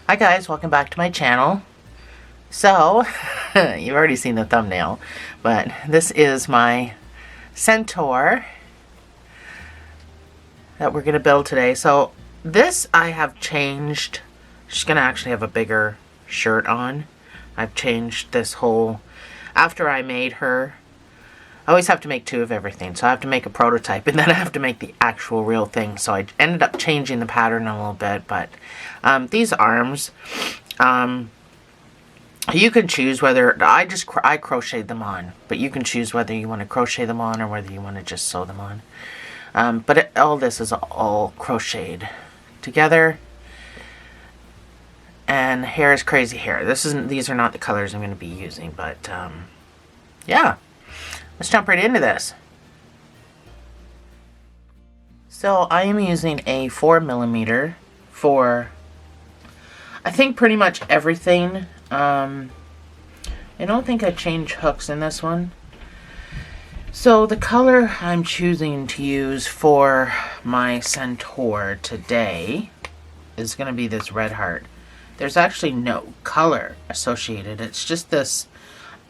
Hi guys, welcome back to my channel. So, you've already seen the thumbnail, but this is my Centaur that we're going to build today. So, this I have changed. She's going to actually have a bigger shirt on. I've changed this whole... After I made her, I always have to make two of everything. So I have to make a prototype and then I have to make the actual real thing. So I ended up changing the pattern a little bit. But these arms, you can choose whether... I crocheted them on. But you can choose whether you want to crochet them on or whether you want to just sew them on. All this is all crocheted together. And hair is crazy hair. These are not the colors I'm going to be using. But yeah. Let's jump right into this. So I am using a 4mm for, I think, pretty much everything. I don't think I changed hooks in this one. So the color I'm choosing to use for my Centaur today is going to be this red heart. There's actually no color associated. It's just this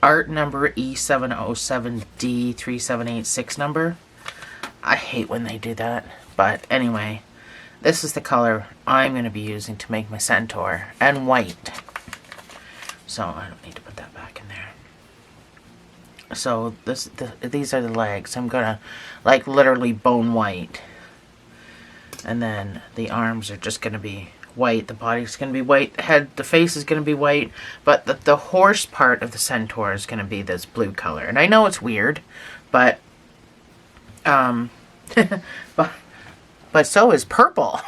art number E707D3786 number. I hate when they do that. But anyway, this is the color I'm going to be using to make my Centaur. And white. So I don't need to put that back in there. So these are the legs. I'm going to like literally bone white. And then the arms are just going to be white. The body's going to be white. The face is going to be white. But the horse part of the Centaur is going to be this blue color. And I know it's weird, but but so is purple.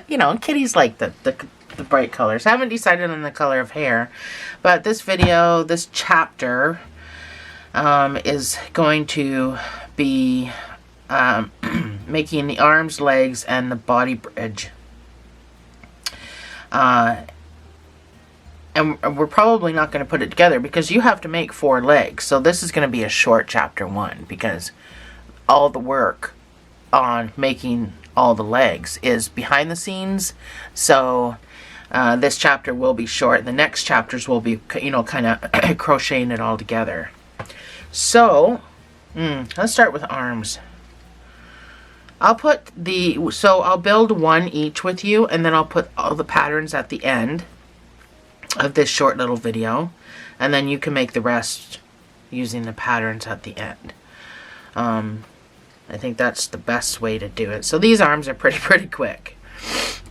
You know, kitties like the bright colors. I haven't decided on the color of hair, but this video, this chapter, is going to be making the arms, legs, and the body bridge. And we're probably not going to put it together because you have to make 4 legs. So this is going to be a short chapter 1 because all the work on making all the legs is behind the scenes. So this chapter will be short. The next chapters will be, you know, kind of crocheting it all together. So let's start with arms. I'll build one each with you, and then I'll put all the patterns at the end of this short little video, and then you can make the rest using the patterns at the end. I think that's the best way to do it. So these arms are pretty quick.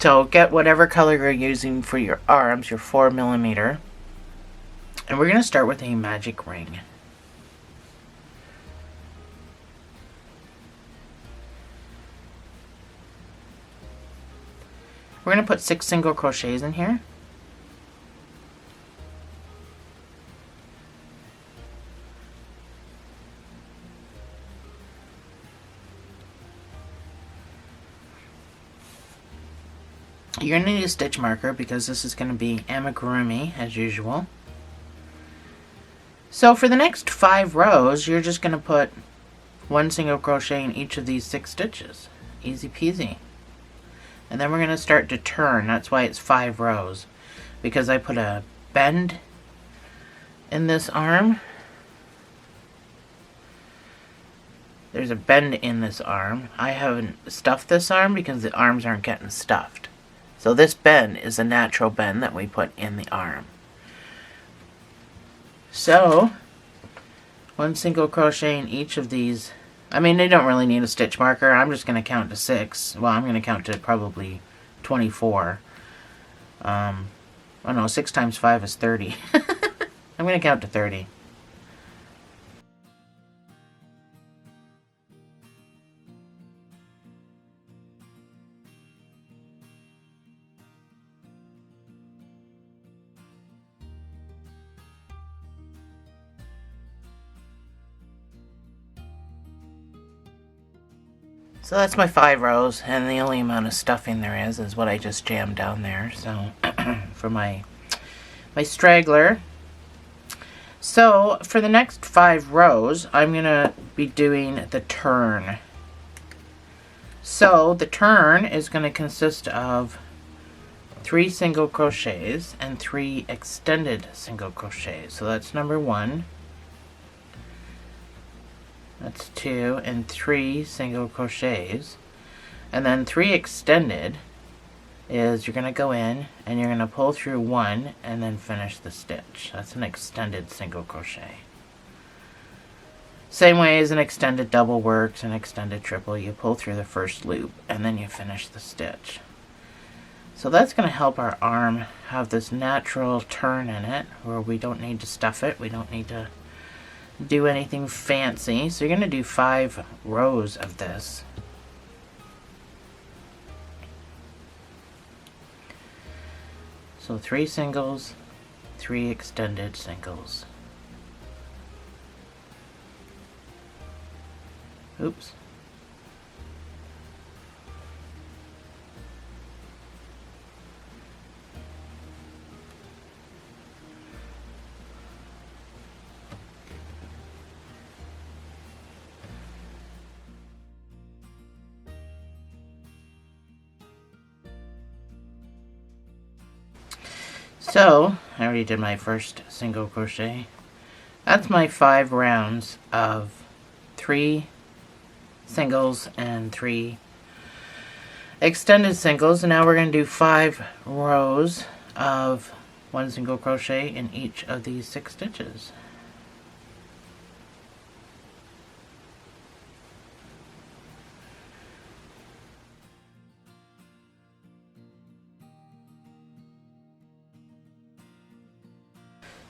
So get whatever color you're using for your arms, your 4mm, and we're going to start with a magic ring. We're going to put 6 single crochets in here. You're going to need a stitch marker because this is going to be amigurumi as usual. So for the next 5 rows, you're just going to put 1 single crochet in each of these 6 stitches. Easy peasy. And then we're going to start to turn. That's why it's 5 rows. Because I put a bend in this arm. There's a bend in this arm. I haven't stuffed this arm because the arms aren't getting stuffed. So this bend is a natural bend that we put in the arm. So 1 single crochet in each of these. I mean, they don't really need a stitch marker. I'm just going to count to 6. Well, I'm going to count to probably 24. I don't know, 6 times 5 is 30. I'm going to count to 30. So that's my 5 rows, and the only amount of stuffing there is what I just jammed down there. So for my straggler. So for the next 5 rows, I'm gonna be doing the turn. So the turn is gonna consist of 3 single crochets and 3 extended single crochets. So that's number 1. That's 2 and 3 single crochets. And then 3 extended is you're going to go in and you're going to pull through 1 and then finish the stitch. That's an extended single crochet. Same way as an extended double works, an extended triple, you pull through the first loop and then you finish the stitch. So that's going to help our arm have this natural turn in it where we don't need to stuff it, we don't need to do anything fancy. So you're going to do 5 rows of this. So 3 singles, 3 extended singles. Oops. So, I already did my first single crochet. That's my 5 rounds of 3 singles and 3 extended singles. And now we're going to do 5 rows of 1 single crochet in each of these 6 stitches.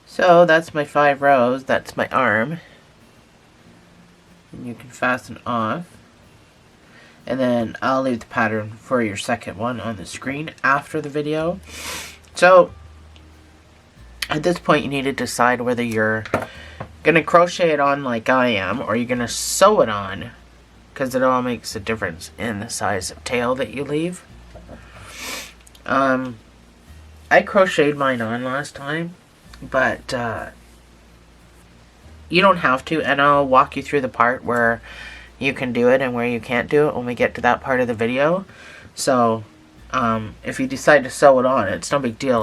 So that's my 5 rows, that's my arm. And you can fasten off. And then I'll leave the pattern for your second one on the screen after the video. So at this point you need to decide whether you're going to crochet it on like I am or you're going to sew it on, because it all makes a difference in the size of tail that you leave. I crocheted mine on last time, but you don't have to, and I'll walk you through the part where you can do it and where you can't do it when we get to that part of the video. So if you decide to sew it on, it's no big deal.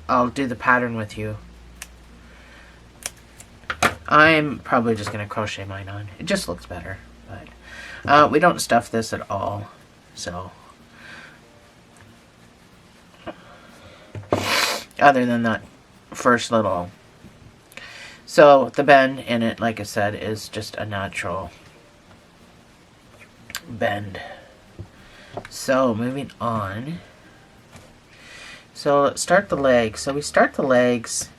I'll do the pattern with you. I'm probably just going to crochet mine on. It just looks better, but we don't stuff this at all, so other than that first little. So the bend in it, like I said, is just a natural bend. So moving on. So let's start the legs. So we start the legs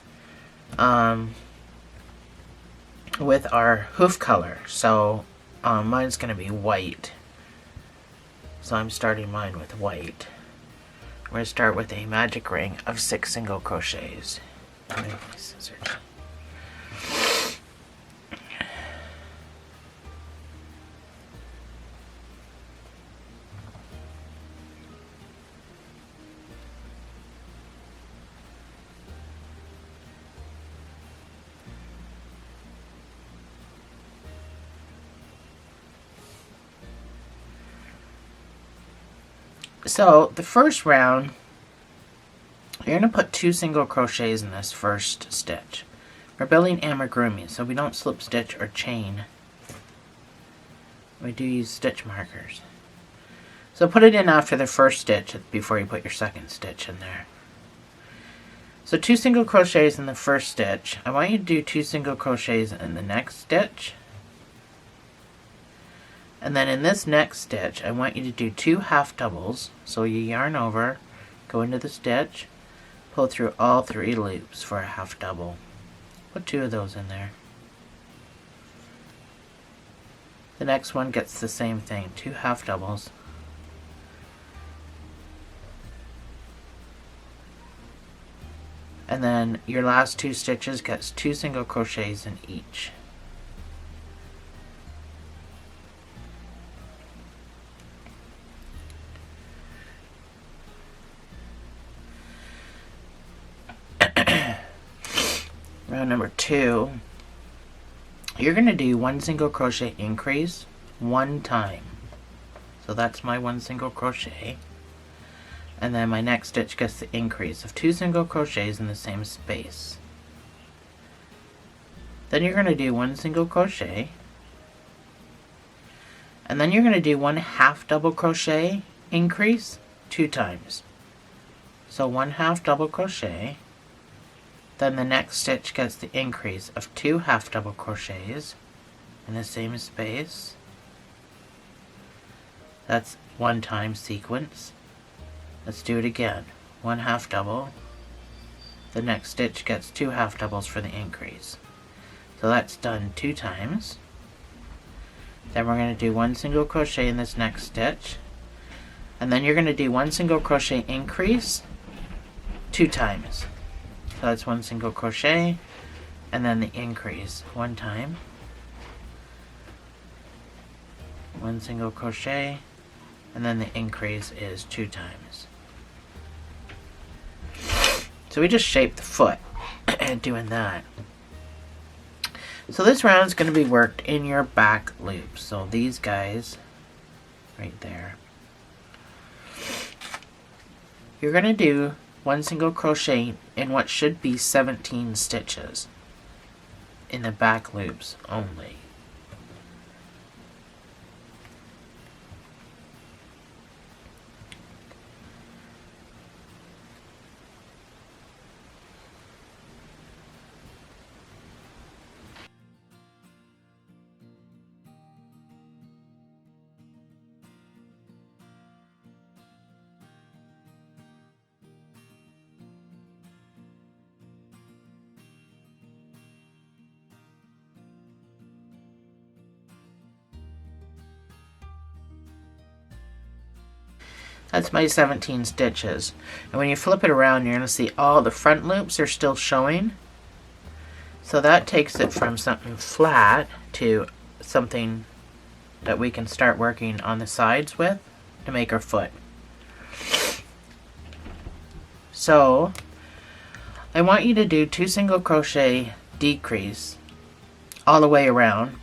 with our hoof color. So mine's going to be white. So I'm starting mine with white. We're going to start with a magic ring of 6 single crochets. Let me get my scissors. So the first round, you're going to put 2 single crochets in this first stitch. We're building amigurumi, so we don't slip stitch or chain. We do use stitch markers. So put it in after the first stitch before you put your second stitch in there. So 2 single crochets in the first stitch. I want you to do 2 single crochets in the next stitch. And then in this next stitch, I want you to do 2 half doubles. So you yarn over, go into the stitch, pull through all 3 loops for a half double. Put 2 of those in there. The next one gets the same thing, 2 half doubles. And then your last 2 stitches gets 2 single crochets in each. Round number 2, you're going to do 1 single crochet increase 1 time. So that's my 1 single crochet. and then my next stitch gets the increase of 2 single crochets in the same space. Then you're going to do 1 single crochet, and then you're going to do 1 half double crochet increase 2 times. So 1 half double crochet, then the next stitch gets the increase of 2 half double crochets in the same space. That's 1 time sequence. Let's do it again. 1 half double. The next stitch gets 2 half doubles for the increase. So that's done 2 times. Then we're going to do 1 single crochet in this next stitch. And then you're going to do 1 single crochet increase 2 times. So that's 1 single crochet and then the increase 1 time. 1 single crochet and then the increase is 2 times. So we just shaped the foot and doing that. So this round is going to be worked in your back loops. So these guys right there. You're going to do 1 single crochet in what should be 17 stitches in the back loops only. That's my 17 stitches. And when you flip it around, you're going to see all the front loops are still showing. So that takes it from something flat to something that we can start working on the sides with to make our foot. So I want you to do 2 single crochet decrease all the way around.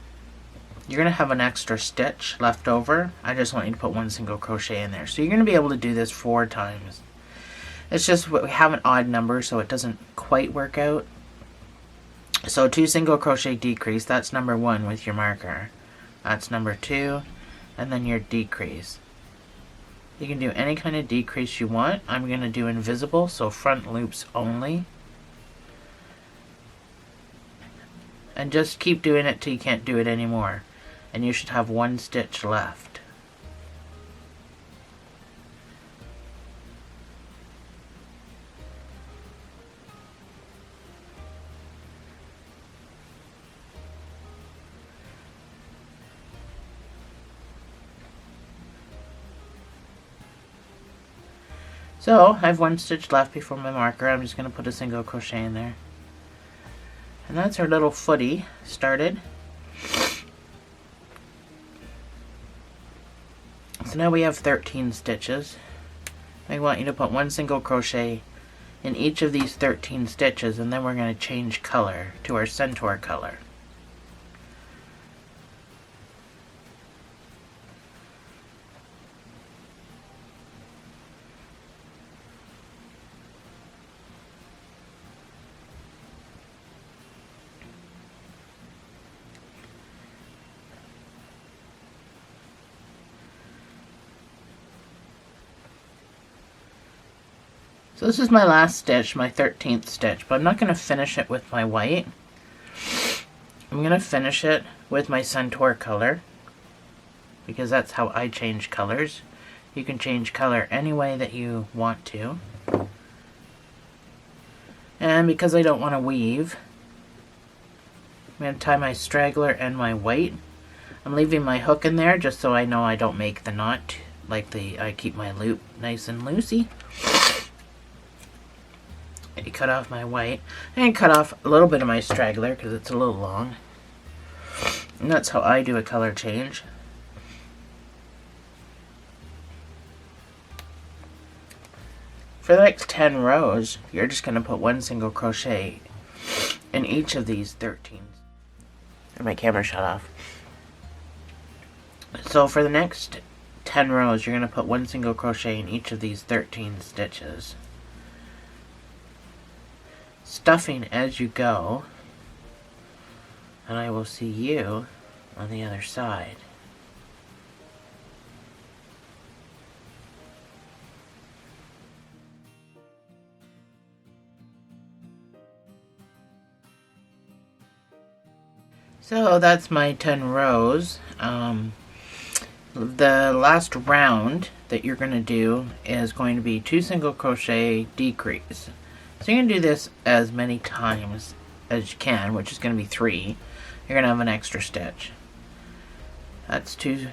You're going to have an extra stitch left over. I just want you to put 1 single crochet in there. So you're going to be able to do this 4 times. It's just we have an odd number, so it doesn't quite work out. So 2 single crochet decrease, that's number 1 with your marker. That's number 2, and then your decrease. You can do any kind of decrease you want. I'm going to do invisible, so front loops only. And just keep doing it till you can't do it anymore. And you should have 1 stitch left. So I have 1 stitch left before my marker. I'm just going to put a single crochet in there. And that's our little footy started. So now we have 13 stitches. I want you to put 1 single crochet in each of these 13 stitches, and then we're going to change color to our Centaur color. So this is my last stitch, my 13th stitch, but I'm not going to finish it with my white. I'm going to finish it with my Centaur color, because that's how I change colors. You can change color any way that you want to. And because I don't want to weave, I'm going to tie my straggler and my white. I'm leaving my hook in there just so I know I don't make the knot, I keep my loop nice and loosey. I cut off my white and cut off a little bit of my straggler because it's a little long. And that's how I do a color change. For the next 10 rows, you're just going to put 1 single crochet in each of these 13. And my camera shut off. So for the next 10 rows, you're going to put 1 single crochet in each of these 13 stitches. Stuffing as you go, and I will see you on the other side. So that's my 10 rows. The last round that you're going to do is going to be 2 single crochet decrease. So you're going to do this as many times as you can, which is going to be 3. You're going to have an extra stitch. That's 2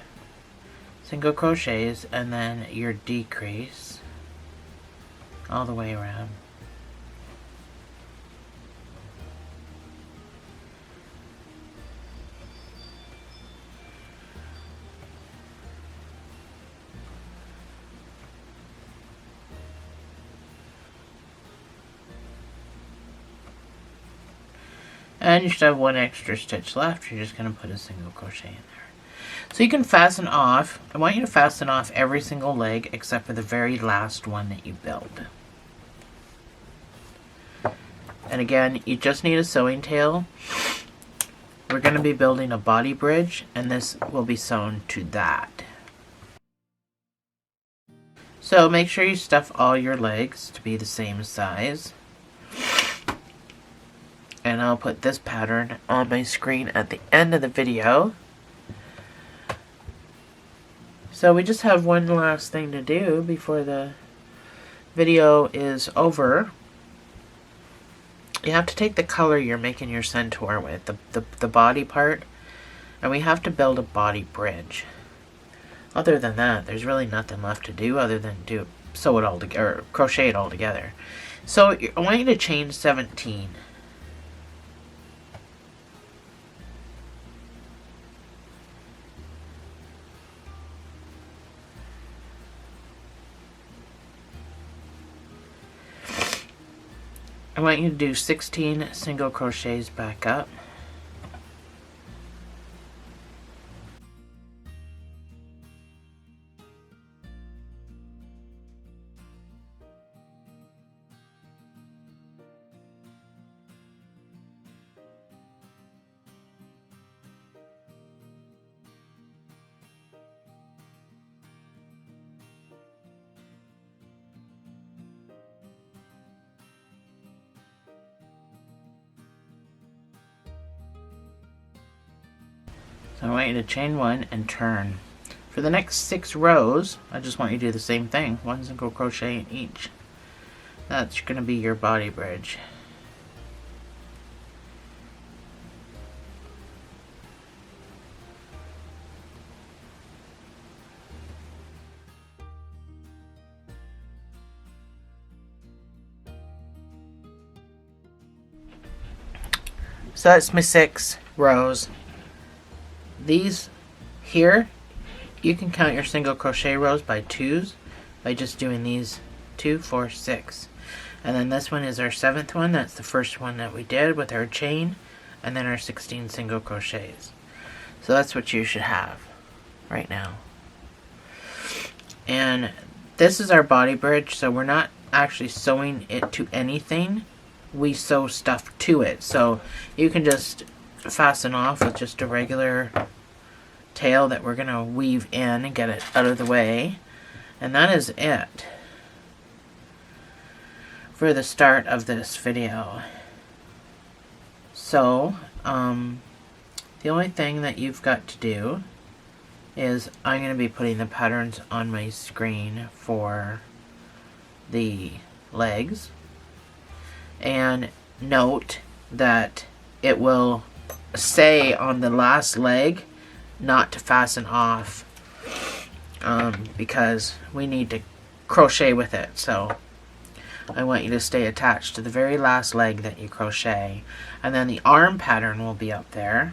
single crochets and then your decrease all the way around. And you should have 1 extra stitch left. You're just going to put a single crochet in there. So you can fasten off. I want you to fasten off every single leg except for the very last one that you build. And again, you just need a sewing tail. We're going to be building a body bridge, and this will be sewn to that. So make sure you stuff all your legs to be the same size. And I'll put this pattern on my screen at the end of the video. So we just have one last thing to do before the video is over. You have to take the color you're making your centaur with, the body part, and we have to build a body bridge. Other than that, there's really nothing left to do other than sew it all together, or crochet it all together. So I want you to chain 17. I want you to do 16 single crochets back up. So I want you to chain 1 and turn. For the next 6 rows, I just want you to do the same thing. 1 single crochet in each. That's going to be your body bridge. So that's my 6 rows. These here, you can count your single crochet rows by 2s by just doing these 2, 4, 6. And then this one is our 7th one. That's the first one that we did with our chain, and then our 16 single crochets. So that's what you should have right now. And this is our body bridge, so we're not actually sewing it to anything. We sew stuff to it. So you can just fasten off with just a regular tail that we're going to weave in and get it out of the way. And that is it for the start of this video. So, the only thing that you've got to do is I'm going to be putting the patterns on my screen for the legs. And note that it will say on the last leg not to fasten off because we need to crochet with it. So I want you to stay attached to the very last leg that you crochet, and then the arm pattern will be up there.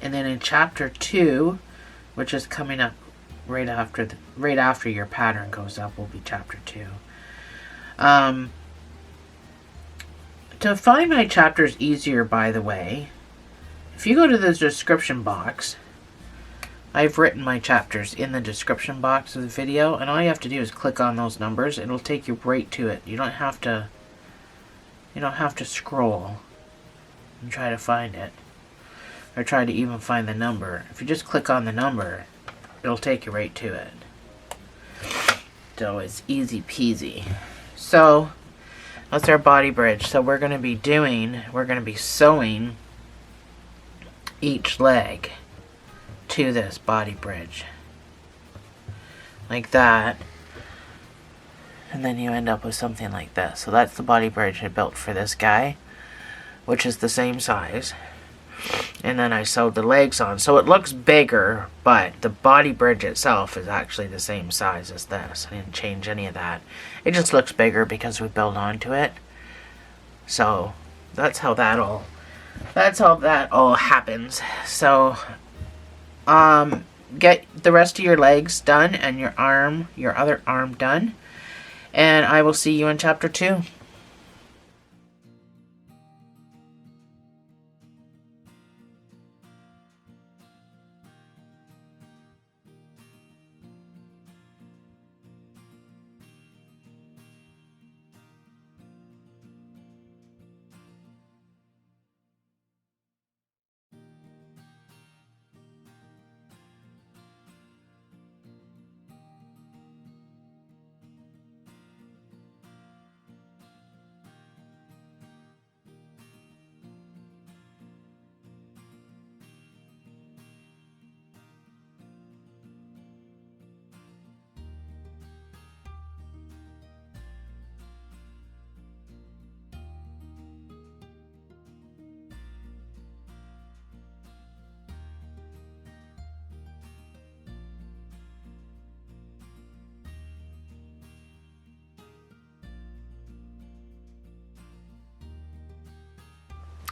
And then in chapter 2, which is coming up right after your pattern goes up, will be chapter 2. To find my chapters easier, by the way, if you go to the description box, I've written my chapters in the description box of the video, and all you have to do is click on those numbers. It'll take you right to it. You don't have to scroll and try to find it, or try to even find the number. If you just click on the number, it'll take you right to it. So it's easy peasy. So that's our body bridge. So we're going to be sewing each leg to this body bridge. Like that. And then you end up with something like this. So that's the body bridge I built for this guy, which is the same size. And then I sewed the legs on. So it looks bigger, but the body bridge itself is actually the same size as this. I didn't change any of that. It just looks bigger because we built onto it. So that's how that all happens. So get the rest of your legs done and your other arm done. And I will see you in chapter 2.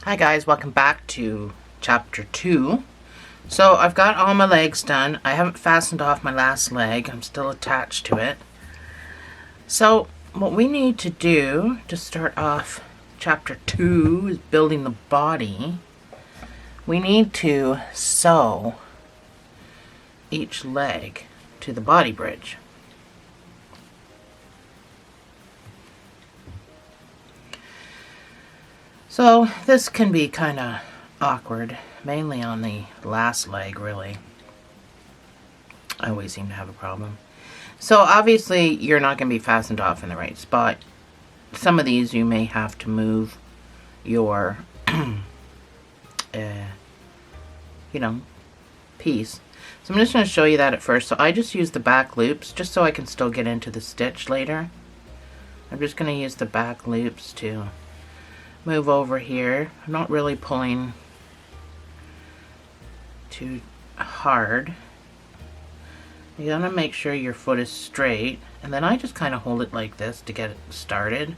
Hi guys, welcome back to chapter 2. So I've got all my legs done. I haven't fastened off my last leg. I'm still attached to it. So what we need to do to start off chapter 2 is building the body. We need to sew each leg to the body bridge. So this can be kind of awkward, mainly on the last leg, really. I always seem to have a problem. So obviously you're not going to be fastened off in the right spot. Some of these you may have to move your, piece. So I'm just going to show you that at first. So I just use the back loops just so I can still get into the stitch later. I'm just going to use the back loops to move over here. I'm not really pulling too hard. You gotta make sure your foot is straight, and then I just kind of hold it like this to get it started.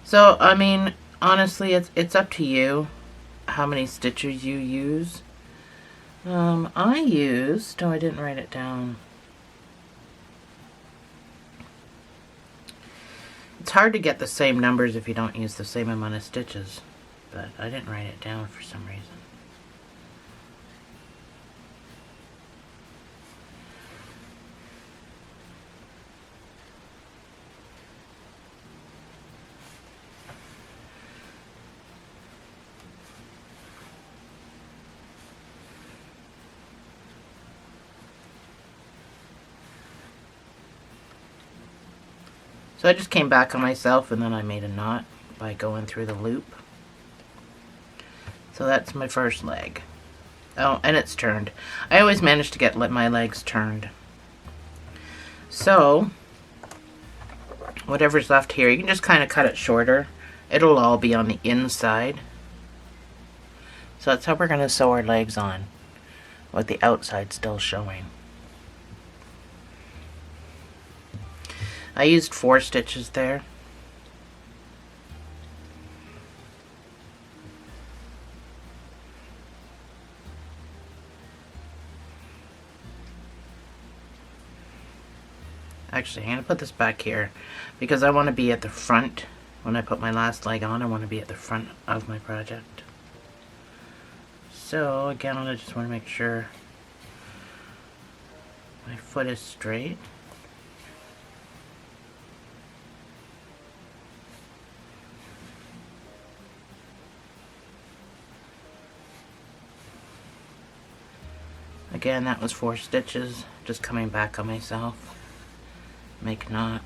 So I mean, honestly, it's up to you how many stitches you use. I didn't write it down. It's hard to get the same numbers if you don't use the same amount of stitches, but I didn't write it down for some reason. So I just came back on myself and then I made a knot by going through the loop. So that's my first leg. Oh, and it's turned. I always manage to get my legs turned. So, whatever's left here, you can just kind of cut it shorter. It'll all be on the inside. So that's how we're going to sew our legs on, with the outside still showing. I used 4 stitches there. Actually, I'm going to put this back here because I want to be at the front. When I put my last leg on, I want to be at the front of my project. So again, I just want to make sure my foot is straight. Again, that was 4 stitches, just coming back on myself. Make a knot.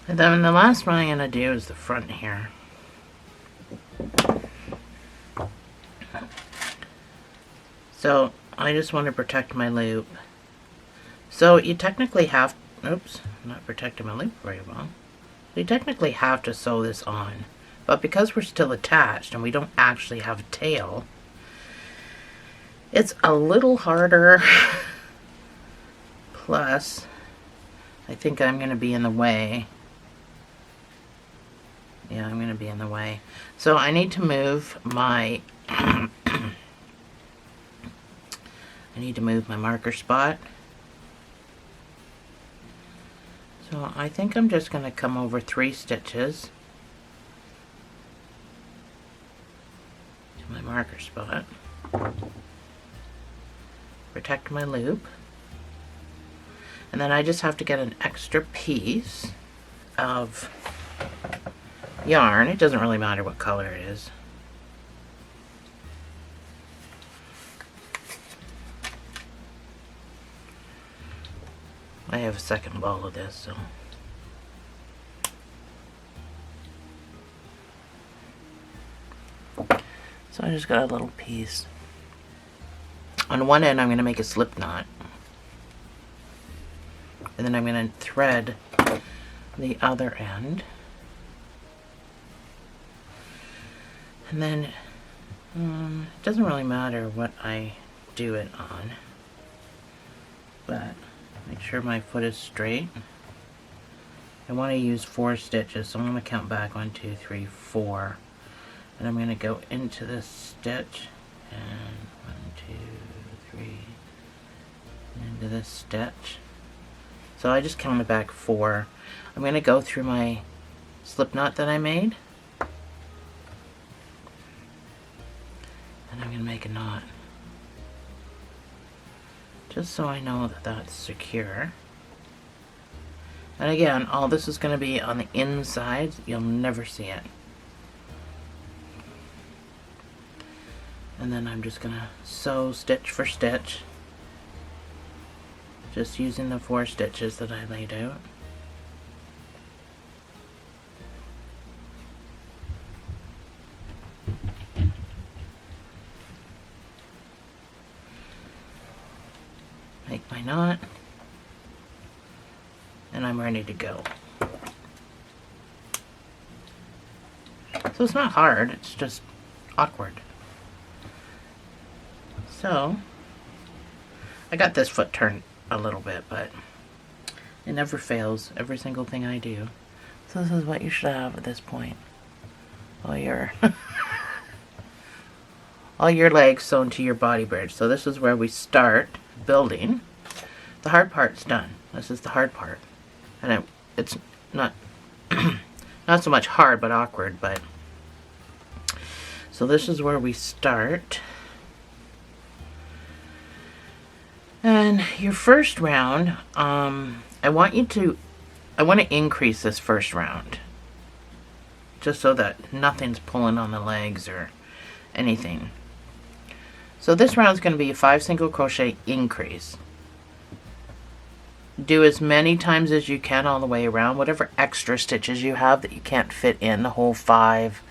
And then the last one I'm going to do is the front here. So I just want to protect my loop. So you technically have, oops, I'm not protecting my loop very well. You technically have to sew this on. But because we're still attached and we don't actually have a tail, it's a little harder. Plus, I think I'm going to be in the way. Yeah, I'm going to be in the way. So I need to move my I need to move my marker spot. So I think I'm just going to come over 3 stitches to my marker spot. Protect my loop. And then I just have to get an extra piece of yarn. It doesn't really matter what color it is. I have a second ball of this, so I just got a little piece. On one end I'm going to make a slip knot. And then I'm going to thread the other end. And then it doesn't really matter what I do it on, but make sure my foot is straight. I want to use 4 stitches, so I'm going to count back 1, 2, 3, 4, and I'm going to go into this stitch and 1, 2, 3, into this stitch. So I just counted back 4. I'm going to go through my slip knot that I made. And I'm going to make a knot. Just so I know that that's secure. And again, all this is going to be on the inside. You'll never see it. And then I'm just going to sew stitch for stitch. Just using the 4 stitches that I laid out. Make my knot, and I'm ready to go. So it's not hard, it's just awkward. So I got this foot turned a little bit, but it never fails, every single thing I do. So this is what you should have at this point. All your all your legs sewn to your body bridge. So this is where we start building. The hard part's done. This is the hard part. And it's not not so much hard but awkward, but so this is where we start. And your first round, I want to increase this first round. Just so that nothing's pulling on the legs or anything. So this round is going to be a 5 single crochet increase. Do as many times as you can all the way around. Whatever extra stitches you have that you can't fit in the whole 5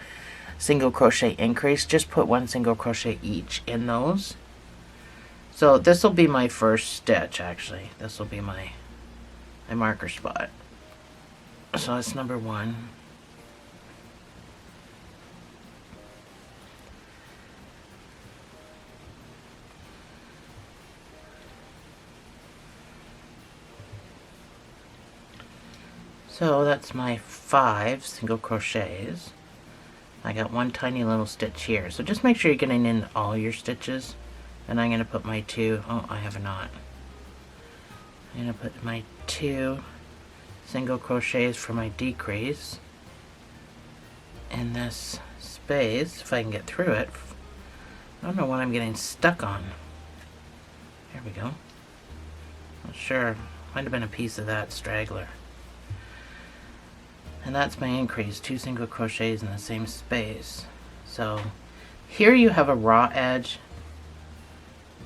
single crochet increase, just put 1 single crochet each in those. So this will be my first stitch, actually. This will be my marker spot. So that's number 1. So that's my 5 single crochets. I got one tiny little stitch here. So just make sure you're getting in all your stitches. And I'm going to put my 2, oh, I have not. I'm going to put my 2 single crochets for my decrease in this space, if I can get through it. I don't know what I'm getting stuck on. There we go. Not sure. Might have been a piece of that straggler. And that's my increase, 2 single crochets in the same space. So here you have a raw edge.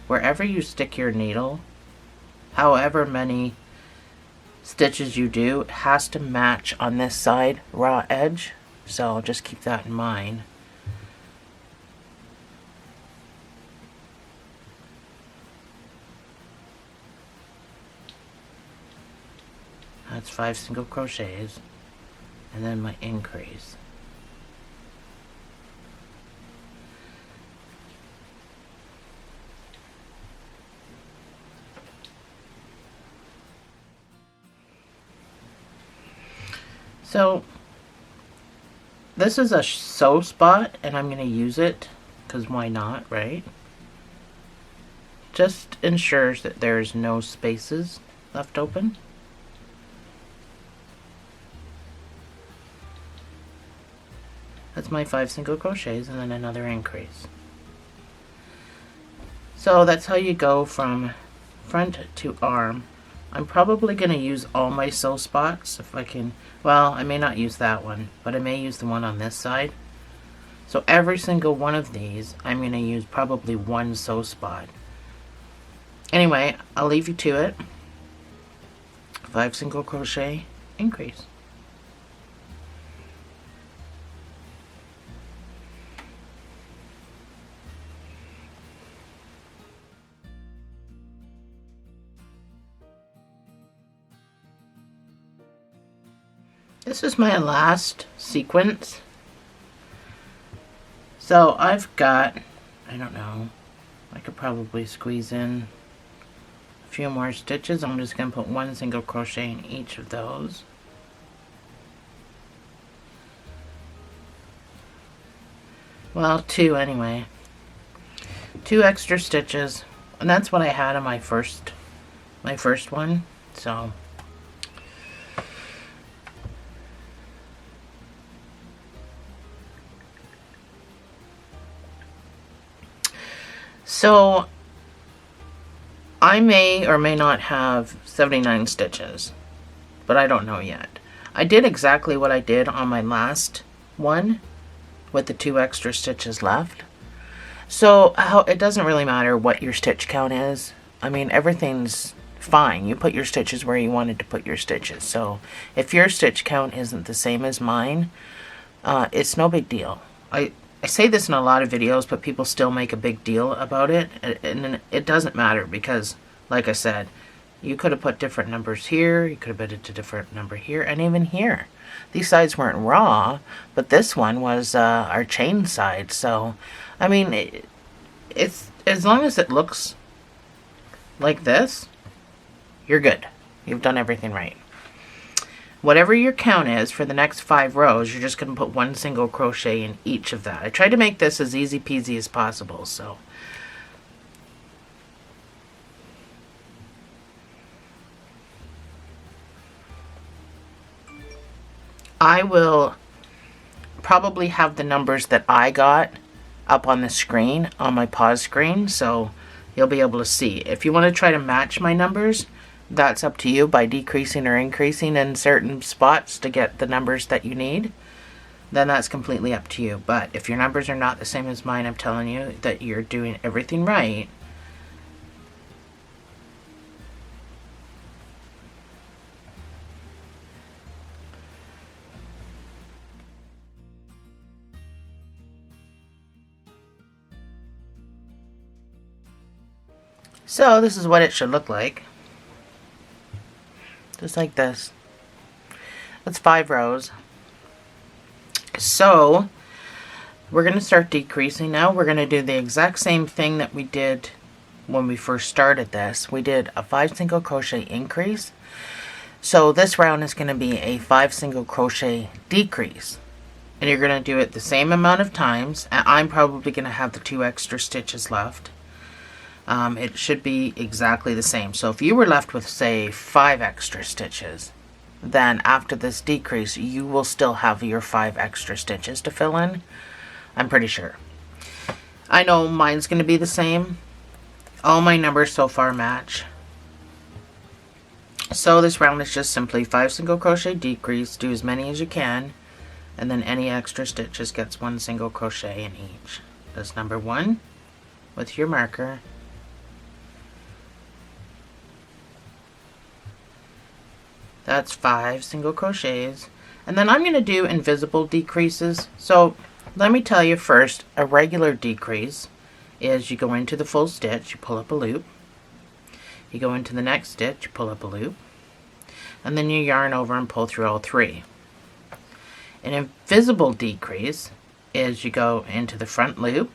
Wherever you stick your needle, however many stitches you do, it has to match on this side raw edge. So just keep that in mind. That's 5 single crochets, and then my increase. So this is a sew spot, and I'm going to use it because why not, right? Just ensures that there's no spaces left open. That's my 5 single crochets and then another increase. So that's how you go from front to arm. I'm probably going to use all my sew spots if I can. Well, I may not use that one, but I may use the one on this side. So every single one of these, I'm going to use probably one sew spot. Anyway, I'll leave you to it. 5 single crochet, increase. This is my last sequence. So I've got, I don't know, I could probably squeeze in a few more stitches. I'm just going to put 1 single crochet in each of those. Well, 2 anyway. 2 extra stitches, and that's what I had on my first one. So I may or may not have 79 stitches, but I don't know yet. I did exactly what I did on my last one with the 2 extra stitches left. So it doesn't really matter what your stitch count is. I mean, everything's fine. You put your stitches where you wanted to put your stitches. So if your stitch count isn't the same as mine, it's no big deal. I say this in a lot of videos, but people still make a big deal about it, and it doesn't matter because, like I said, you could have put different numbers here, you could have put a different number here, and even here. These sides weren't raw, but this one was our chain side, so, I mean, it's as long as it looks like this, you're good. You've done everything right. Whatever your count is for the next 5 rows, you're just going to put 1 single crochet in each of that. I tried to make this as easy peasy as possible, so. I will probably have the numbers that I got up on the screen, on my pause screen, so you'll be able to see. If you want to try to match my numbers, that's up to you by decreasing or increasing in certain spots to get the numbers that you need. Then that's completely up to you. But if your numbers are not the same as mine, I'm telling you that you're doing everything right. So this is what it should look like. Just like this. That's 5 rows. So we're going to start decreasing now. We're going to do the exact same thing that we did when we first started this. We did a 5 single crochet increase. So this round is going to be a 5 single crochet decrease. And you're going to do it the same amount of times. And I'm probably going to have the 2 extra stitches left. It should be exactly the same. So if you were left with, say, 5 extra stitches, then after this decrease, you will still have your 5 extra stitches to fill in. I'm pretty sure. I know mine's going to be the same. All my numbers so far match. So this round is just simply 5 single crochet decrease. Do as many as you can. And then any extra stitches gets 1 single crochet in each. That's number 1 with your marker. That's 5 single crochets. And then I'm going to do invisible decreases. So let me tell you first, a regular decrease is you go into the full stitch, you pull up a loop. You go into the next stitch, you pull up a loop. And then you yarn over and pull through all 3. An invisible decrease is you go into the front loop.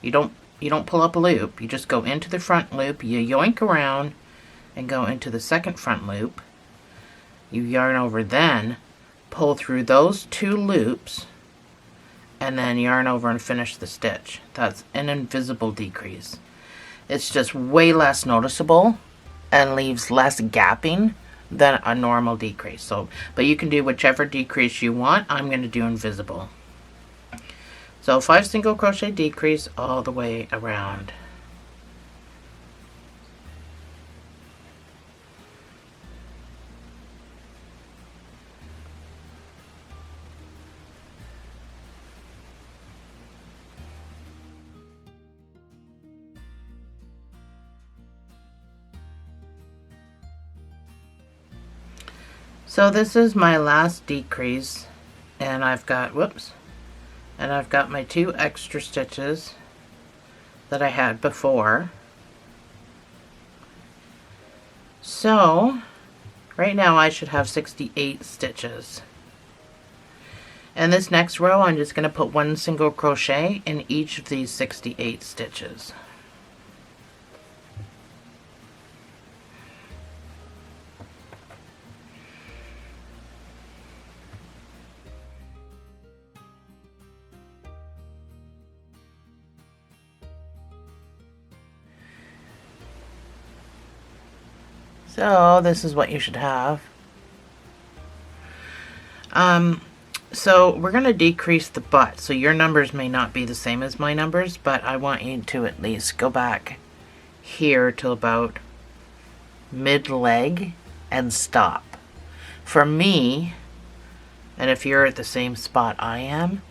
You don't pull up a loop. You just go into the front loop, you yoink around and go into the second front loop. You yarn over, then pull through those 2 loops and then yarn over and finish the stitch. That's an invisible decrease. It's just way less noticeable and leaves less gapping than a normal decrease. So, but you can do whichever decrease you want. I'm going to do invisible. So 5 single crochet decrease all the way around. So this is my last decrease, and I've got, and I've got my 2 extra stitches that I had before. So right now I should have 68 stitches. And this next row I'm just going to put 1 single crochet in each of these 68 stitches. So this is what you should have. So we're going to decrease the butt. So your numbers may not be the same as my numbers, but I want you to at least go back here till about mid-leg and stop. For me, and if you're at the same spot I am,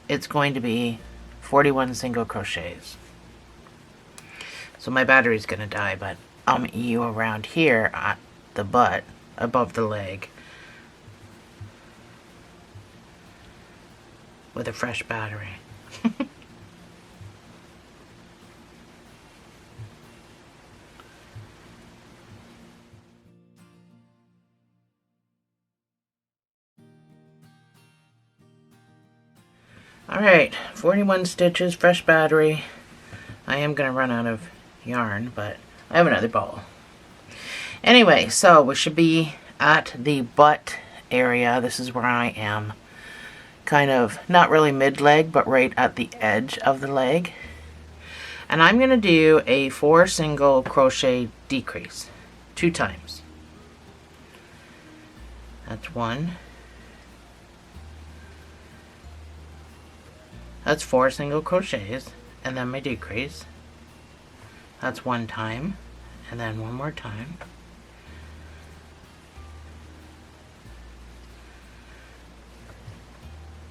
it's going to be 41 single crochets. So my battery's going to die, but I'll meet you around here at the butt, above the leg, with a fresh battery. Alright, 41 stitches, fresh battery. I am going to run out of yarn, but I have another ball. Anyway, so we should be at the butt area. This is where I am. Kind of, not really mid-leg, but right at the edge of the leg. And I'm going to do a 4 single crochet decrease 2 times. That's 1. That's 4 single crochets, and then my decrease. That's 1 time, and then 1 more time.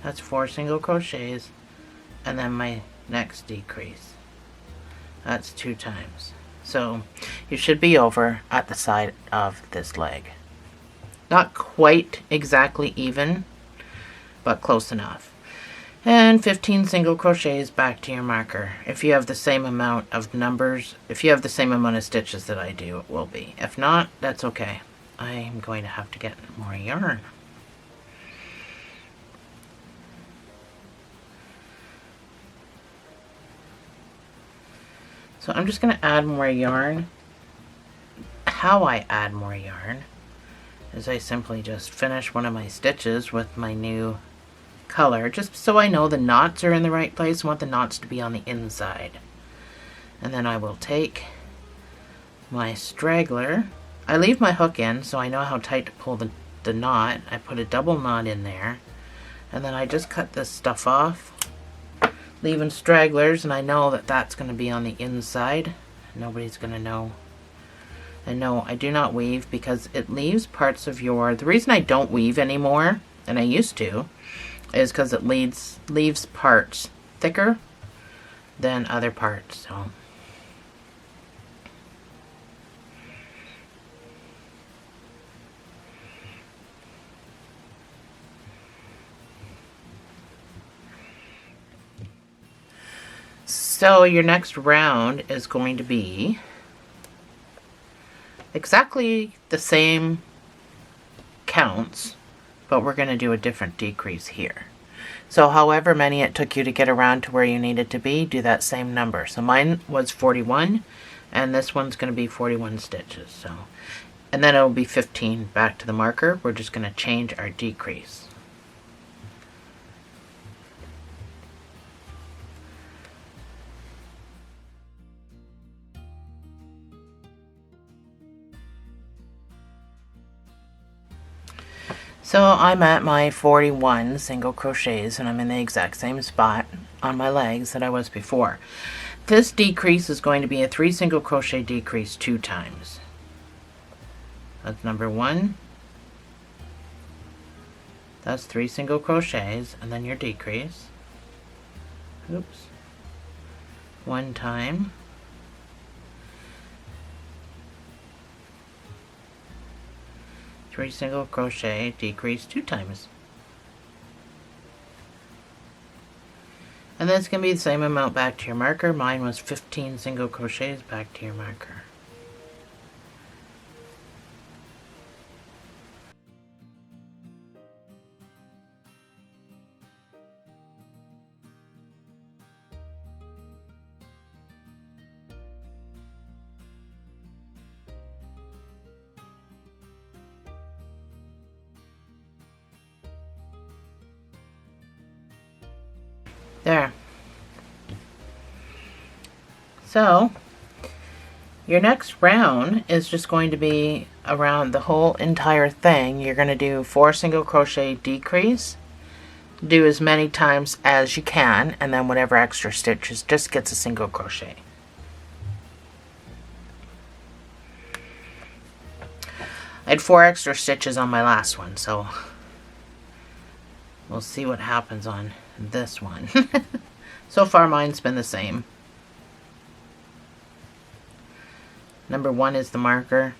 That's 4 single crochets, and then my next decrease. That's 2 times. So you should be over at the side of this leg. Not quite exactly even, but close enough. And 15 single crochets back to your marker. If you have the same amount of numbers, if you have the same amount of stitches that I do, it will be. If not, that's okay. I'm going to have to get more yarn. So I'm just going to add more yarn. How I add more yarn is I simply just finish one of my stitches with my new color, just so I know the knots are in the right place. I want the knots to be on the inside. And then I will take my straggler. I leave my hook in so I know how tight to pull the knot. I put a double knot in there, and then I just cut this stuff off, leaving stragglers, and I know that that's going to be on the inside. Nobody's going to know. And no, I do not weave because it leaves parts of your... The reason I don't weave anymore, and I used to, is because it leaves parts thicker than other parts. So your next round is going to be exactly the same counts, but we're going to do a different decrease here. So however many it took you to get around to where you needed to be, do that same number. So mine was 41, and this one's going to be 41 stitches. So, and then it'll be 15 back to the marker. We're just going to change our decrease. So I'm at my 41 single crochets, and I'm in the exact same spot on my legs that I was before. This decrease is going to be a 3 single crochet decrease 2 times. That's number 1. That's 3 single crochets, and then your decrease. Oops. 1 time. Three single crochet, decrease 2 times. And then it's going to be the same amount back to your marker. Mine was 15 single crochets back to your marker. There. So, your next round is just going to be around the whole entire thing. You're going to do 4 single crochet decrease. Do as many times as you can, and then whatever extra stitches just gets a single crochet. I had 4 extra stitches on my last one, so we'll see what happens on this one. So far mine's been the same. Number 1 is the marker.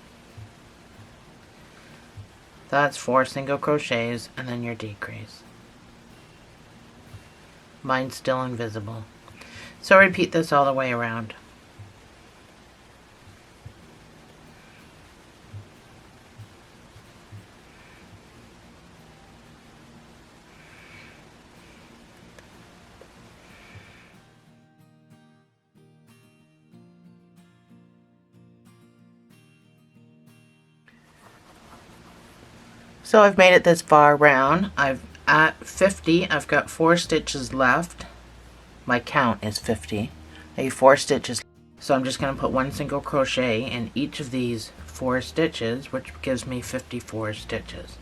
That's 4 single crochets and then your decrease. Mine's still invisible. So repeat this all the way around. So I've made it this far around. I've at 50, I've got 4 stitches left. My count is 50. I have 4 stitches. So I'm just going to put 1 single crochet in each of these 4 stitches, which gives me 54 stitches,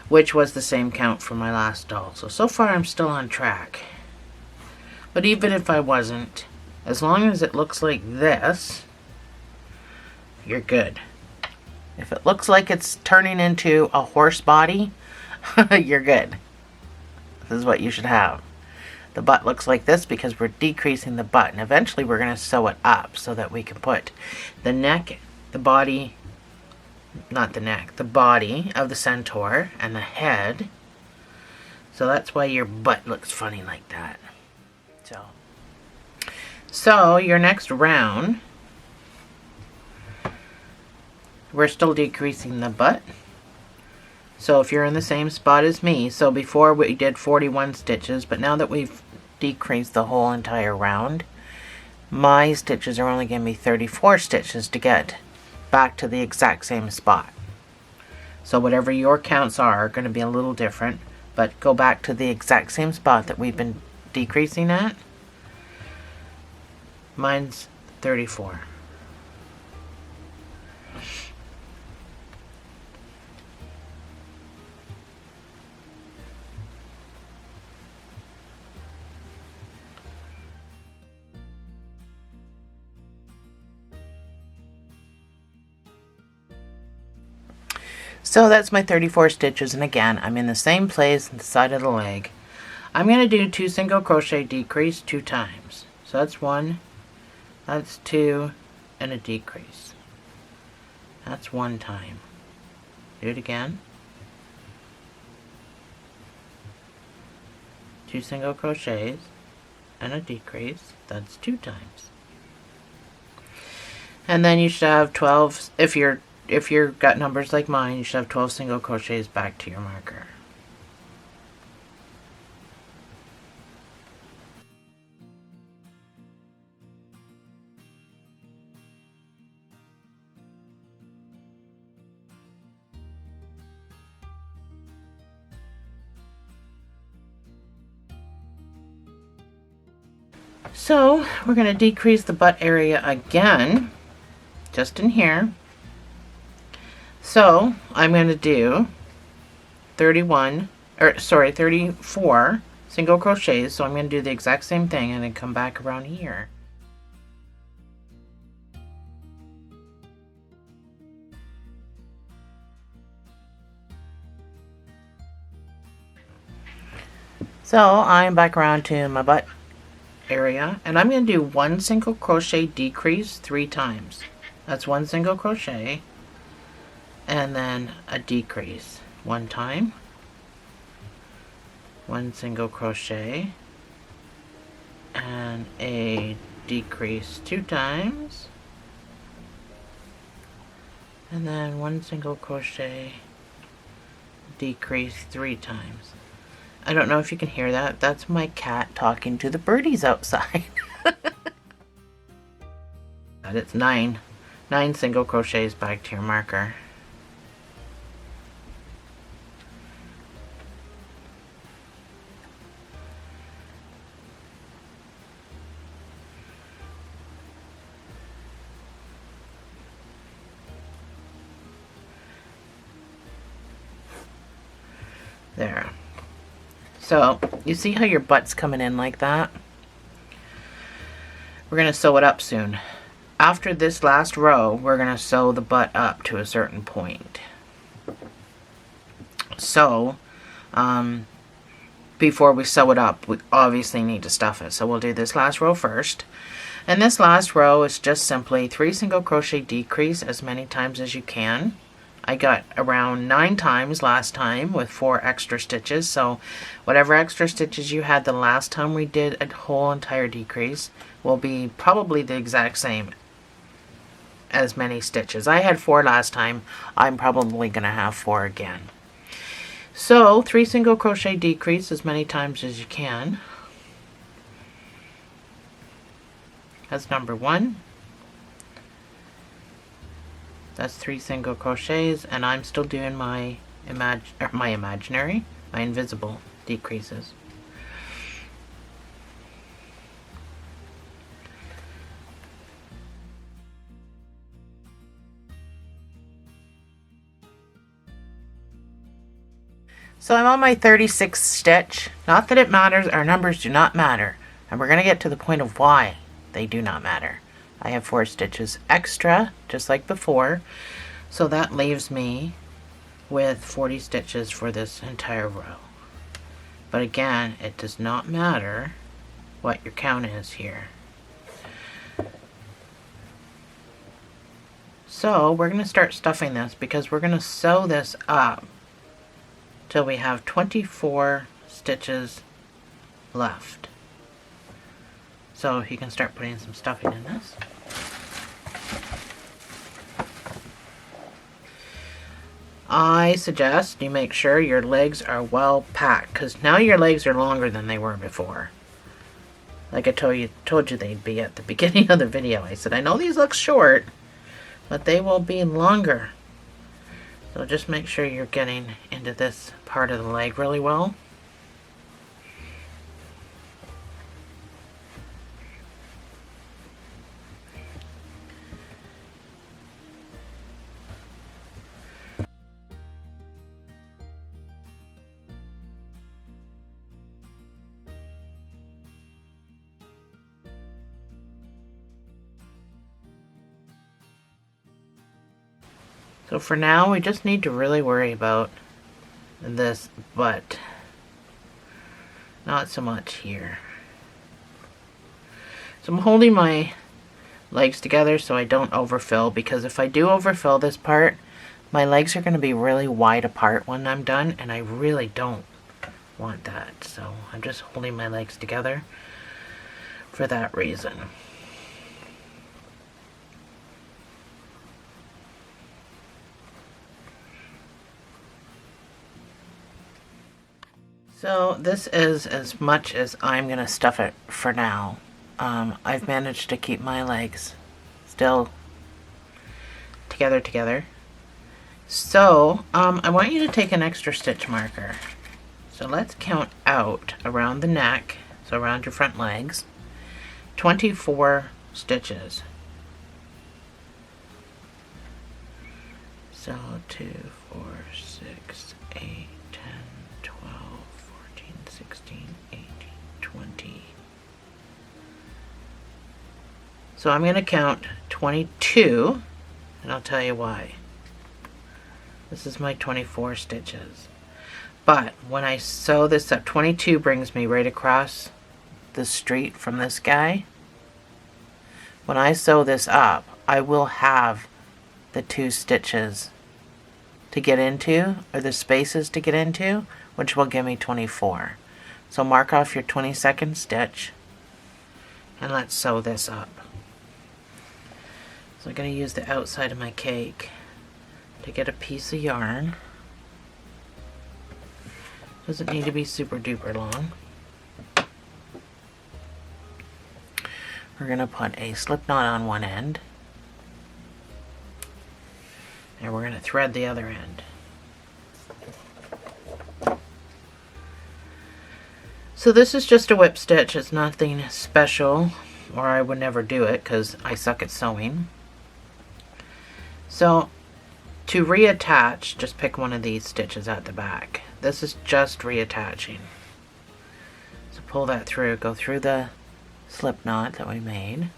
which was the same count for my last doll. So far I'm still on track. But even if I wasn't, as long as it looks like this, you're good. If it looks like it's turning into a horse body, you're good. This is what you should have. The butt looks like this because we're decreasing the butt. And eventually we're going to sew it up so that we can put the neck, the body, not the neck, the body of the centaur and the head. So that's why your butt looks funny like that. So your next round, we're still decreasing the butt. So if you're in the same spot as me, so before we did 41 stitches, but now that we've decreased the whole entire round, my stitches are only going to be 34 stitches to get back to the exact same spot. So whatever your counts are going to be a little different, but go back to the exact same spot that we've been decreasing at. Mine's 34. So that's my 34 stitches, and again, I'm in the same place on the side of the leg. I'm going to do 2 single crochet decrease 2 times. So that's 1, that's 2, and a decrease. That's 1 time. Do it again. 2 single crochets and a decrease. That's 2 times. And then you should have 12, if you've got numbers like mine, you should have 12 single crochets back to your marker. So we're going to decrease the butt area again, just in here. So I'm going to do 34 single crochets. So I'm going to do the exact same thing and then come back around here. So I'm back around to my butt area, and I'm going to do 1 single crochet decrease 3 times. That's 1 single crochet and then a decrease 1 time, 1 single crochet and a decrease 2 times, and then 1 single crochet, decrease 3 times. I don't know if you can hear that. That's my cat talking to the birdies outside. And it's 9 single crochets back to your marker. There. So, you see how your butt's coming in like that? We're going to sew it up soon. After this last row, we're going to sew the butt up to a certain point. So, before we sew it up, we obviously need to stuff it. So we'll do this last row first. And this last row is just simply 3 single crochet decrease as many times as you can. I got around 9 times last time with 4 extra stitches, so whatever extra stitches you had the last time we did a whole entire decrease will be probably the exact same as many stitches. I had 4 last time. I'm probably going to have 4 again. So 3 single crochet decrease as many times as you can. That's number 1. That's 3 single crochets, and I'm still doing my invisible decreases. So I'm on my 36th stitch. Not that it matters, our numbers do not matter. And we're going to get to the point of why they do not matter. I have 4 stitches extra, just like before. So that leaves me with 40 stitches for this entire row. But again, it does not matter what your count is here. So we're going to start stuffing this because we're going to sew this up till we have 24 stitches left. So you can start putting some stuffing in this. I suggest you make sure your legs are well packed, because now your legs are longer than they were before. Like I told you they'd be at the beginning of the video. I said, I know these look short, but they will be longer. So just make sure you're getting into this part of the leg really well. So for now, we just need to really worry about this butt. Not so much here. So I'm holding my legs together so I don't overfill, because if I do overfill this part, my legs are going to be really wide apart when I'm done, and I really don't want that. So I'm just holding my legs together for that reason. So this is as much as I'm going to stuff it for now. I've managed to keep my legs still together. So I want you to take an extra stitch marker. So let's count out around the neck, so around your front legs, 24 stitches. So 2, 4, 6, 8, 10, 12, 14, 16, 18, 20. So I'm going to count 22, and I'll tell you why. This is my 24 stitches. But when I sew this up, 22 brings me right across the street from this guy. When I sew this up, I will have the 2 stitches to get into, or the spaces to get into, which will give me 24. So mark off your 22nd stitch, and let's sew this up. So I'm going to use the outside of my cake to get a piece of yarn. Doesn't need to be super duper long. We're going to put a slip knot on one end, and we're going to thread the other end. So this is just a whip stitch. It's nothing special, or I would never do it because I suck at sewing. So to reattach, just pick one of these stitches at the back. This is just reattaching. So pull that through, go through the slip knot that we made.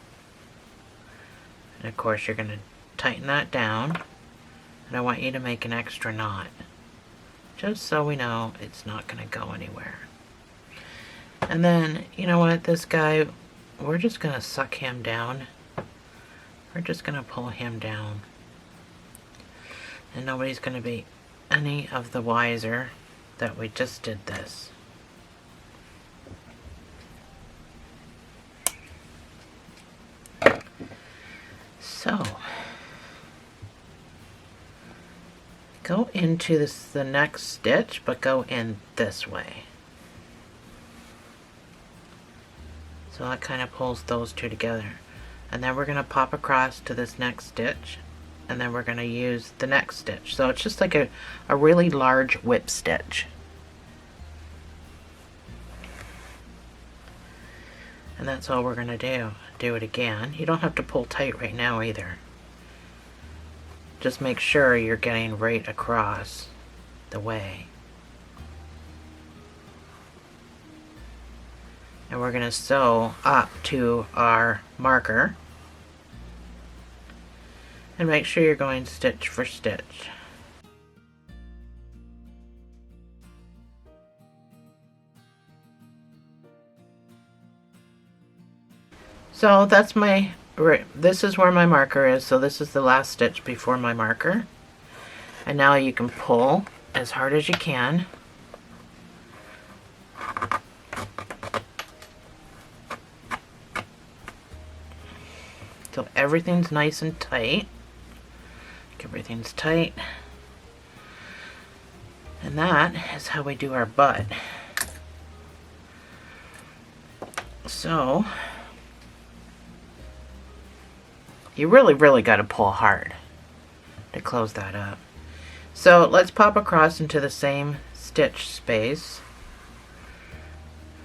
And of course you're going to tighten that down. And I want you to make an extra knot, just so we know it's not going to go anywhere. And then, you know what, this guy, we're just going to suck him down. We're just going to pull him down. And nobody's going to be any of the wiser that we just did this. So go into the next stitch, but go in this way. So that kind of pulls those two together. And then we're going to pop across to this next stitch, and then we're going to use the next stitch. So it's just like a really large whip stitch. And that's all we're going to do. Do it again. You don't have to pull tight right now either. Just make sure you're getting right across the way. And we're going to sew up to our marker. And make sure you're going stitch for stitch. So that's my, this is where my marker is, so this is the last stitch before my marker. And now you can pull as hard as you can. So everything's nice and tight. Everything's tight. And that is how we do our butt. So you really got to pull hard to close that up. So let's pop across into the same stitch space.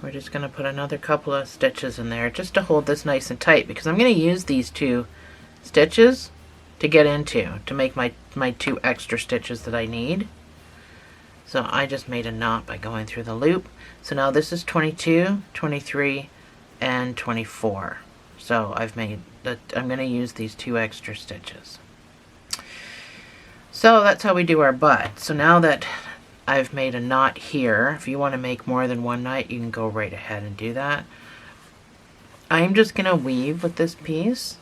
We're just going to put another couple of stitches in there just to hold this nice and tight, because I'm going to use these 2 stitches to get into, to make my 2 extra stitches that I need. So I just made a knot by going through the loop. So now this is 22, 23, and 24. So I've made that. I'm going to use these 2 extra stitches. So that's how we do our butt. So now that I've made a knot here, if you want to make more than 1 knot, you can go right ahead and do that. I'm just going to weave with this piece,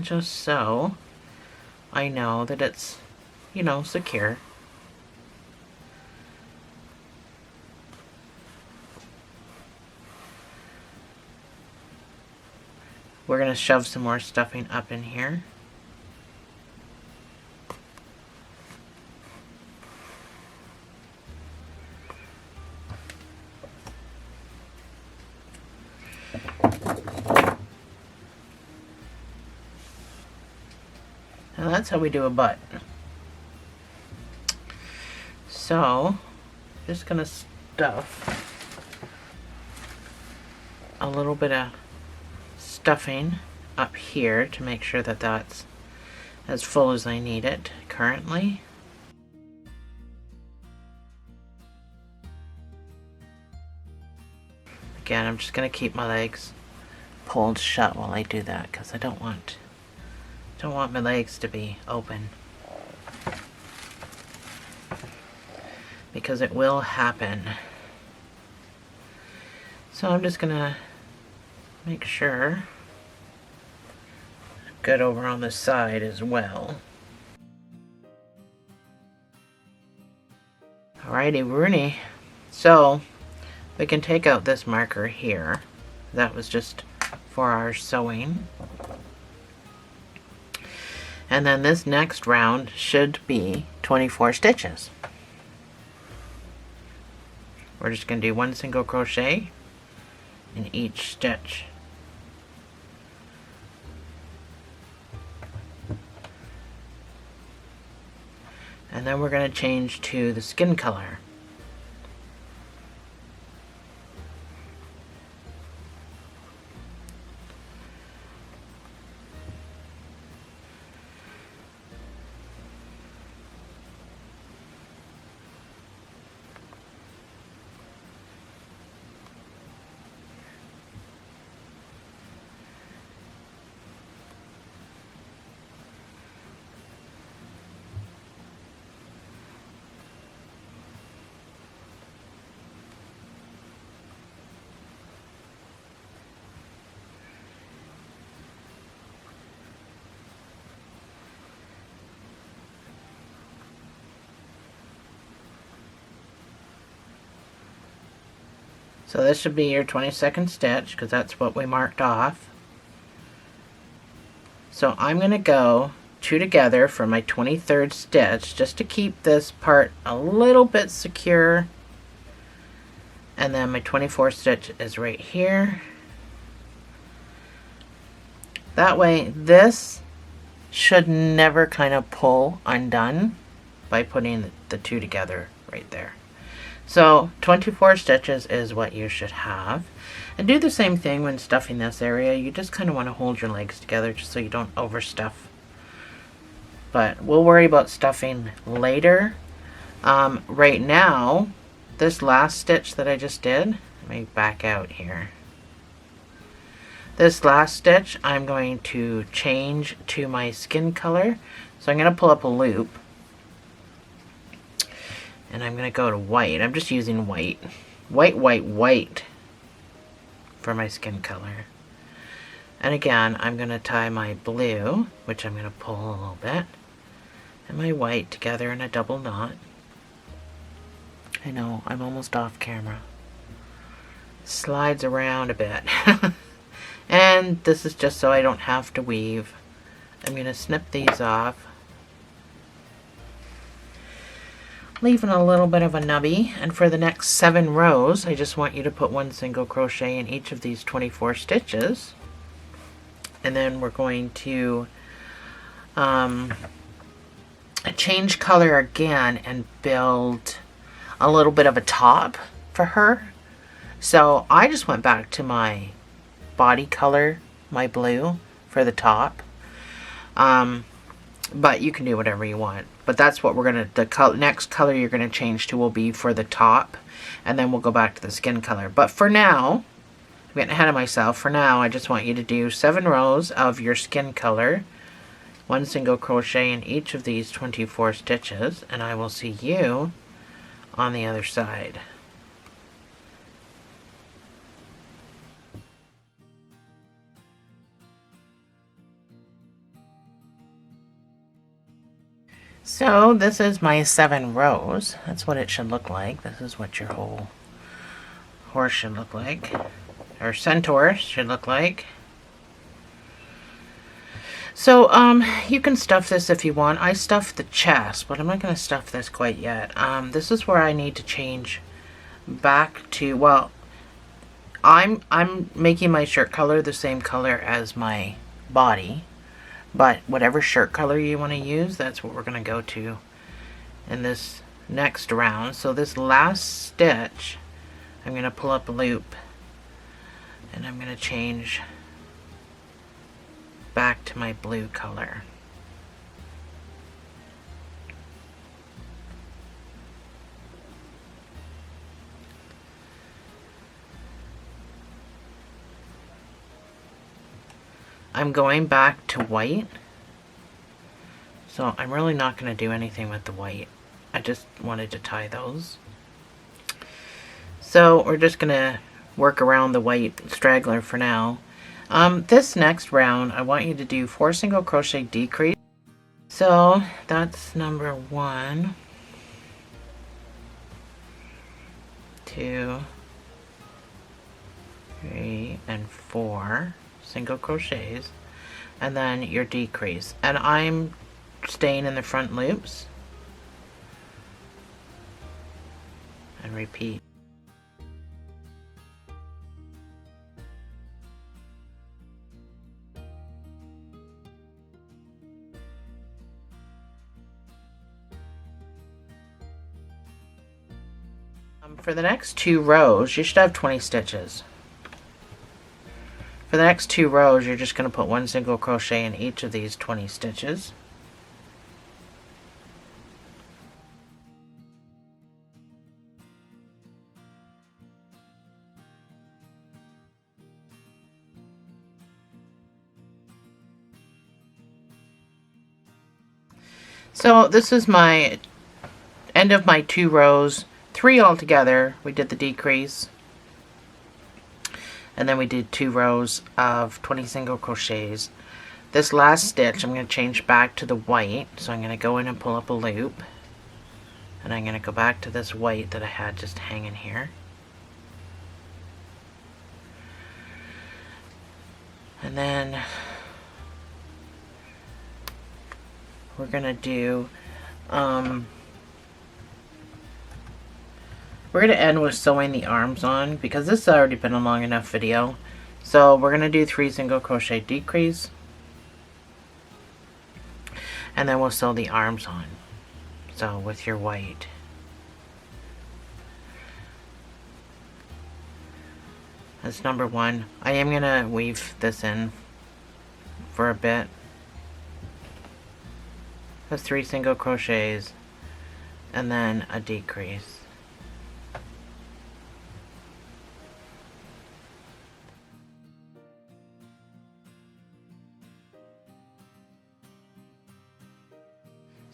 just so I know that it's, you know, secure. We're going to shove some more stuffing up in here. And that's how we do a butt. So, just going to stuff a little bit of stuffing up here to make sure that that's as full as I need it currently. Again, I'm just going to keep my legs pulled shut while I do that, because I don't want my legs to be open, because it will happen. So I'm just gonna make sure I'm good over on this side as well. Alrighty, Rooney. So we can take out this marker here. That was just for our sewing. And then this next round should be 24 stitches. We're just going to do 1 single crochet in each stitch. And then we're going to change to the skin color. So this should be your 22nd stitch, because that's what we marked off. So I'm going to go 2 together for my 23rd stitch, just to keep this part a little bit secure. And then my 24th stitch is right here. That way this should never kind of pull undone by putting the 2 together right there. So 24 stitches is what you should have. And do the same thing when stuffing this area. You just kind of want to hold your legs together just so you don't overstuff. But we'll worry about stuffing later. Right now, this last stitch that I just did, let me back out here. This last stitch, I'm going to change to my skin color. So I'm going to pull up a loop. And I'm going to go to white. I'm just using white. White for my skin color. And again, I'm going to tie my blue, which I'm going to pull a little bit, and my white together in a double knot. I know, I'm almost off camera. Slides around a bit. And this is just so I don't have to weave. I'm going to snip these off, leaving a little bit of a nubby. And for the next 7 rows, I just want you to put 1 single crochet in each of these 24 stitches. And then we're going to change color again and build a little bit of a top for her. So I just went back to my body color, my blue, for the top. But you can do whatever you want. But that's what we're going to, the next color you're going to change to will be for the top. And then we'll go back to the skin color. But for now, I'm getting ahead of myself. For now, I just want you to do 7 rows of your skin color. 1 single crochet in each of these 24 stitches. And I will see you on the other side. So this is my 7 rows. That's what it should look like. This is what your whole horse should look like. Or centaur should look like. So you can stuff this if you want. I stuffed the chest, but I'm not going to stuff this quite yet. This is where I need to change back to, well, I'm making my shirt color the same color as my body. But whatever shirt color you want to use, that's what we're going to go to in this next round. So this last stitch, I'm going to pull up a loop and I'm going to change back to my blue color. I'm going back to white, so I'm really not going to do anything with the white. I just wanted to tie those. So we're just going to work around the white straggler for now. This next round, I want you to do 4 single crochet decrease. So that's number 1, 2, 3, and 4. Single crochets, and then your decrease, and I'm staying in the front loops and repeat. For the next 2 rows, you should have 20 stitches. For the next 2 rows, you're just going to put 1 single crochet in each of these 20 stitches. So this is my end of my 2 rows, 3 altogether. We did the decrease. And then we did 2 rows of 20 single crochets. This last stitch, I'm going to change back to the white. So I'm going to go in and pull up a loop. And I'm going to go back to this white that I had just hanging here. And then we're going to do, we're going to end with sewing the arms on because this has already been a long enough video. So we're going to do 3 single crochet decrease. And then we'll sew the arms on. So with your white. That's number 1. I am going to weave this in for a bit. That's 3 single crochets and then a decrease.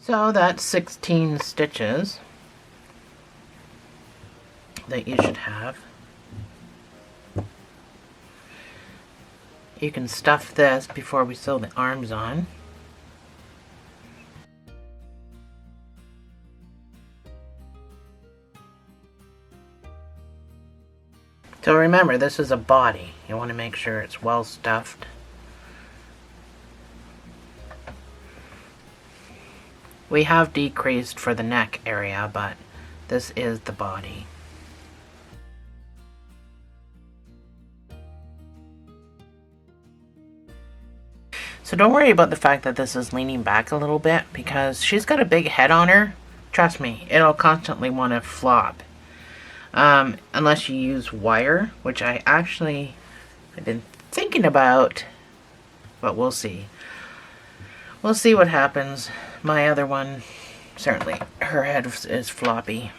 So that's 16 stitches that you should have. You can stuff this before we sew the arms on. So remember, this is a body. You want to make sure it's well stuffed. We have decreased for the neck area, but this is the body. So don't worry about the fact that this is leaning back a little bit, because she's got a big head on her. Trust me, it'll constantly want to flop. Unless you use wire, which I've been thinking about, but we'll see. We'll see what happens. My other one, certainly, her head is floppy.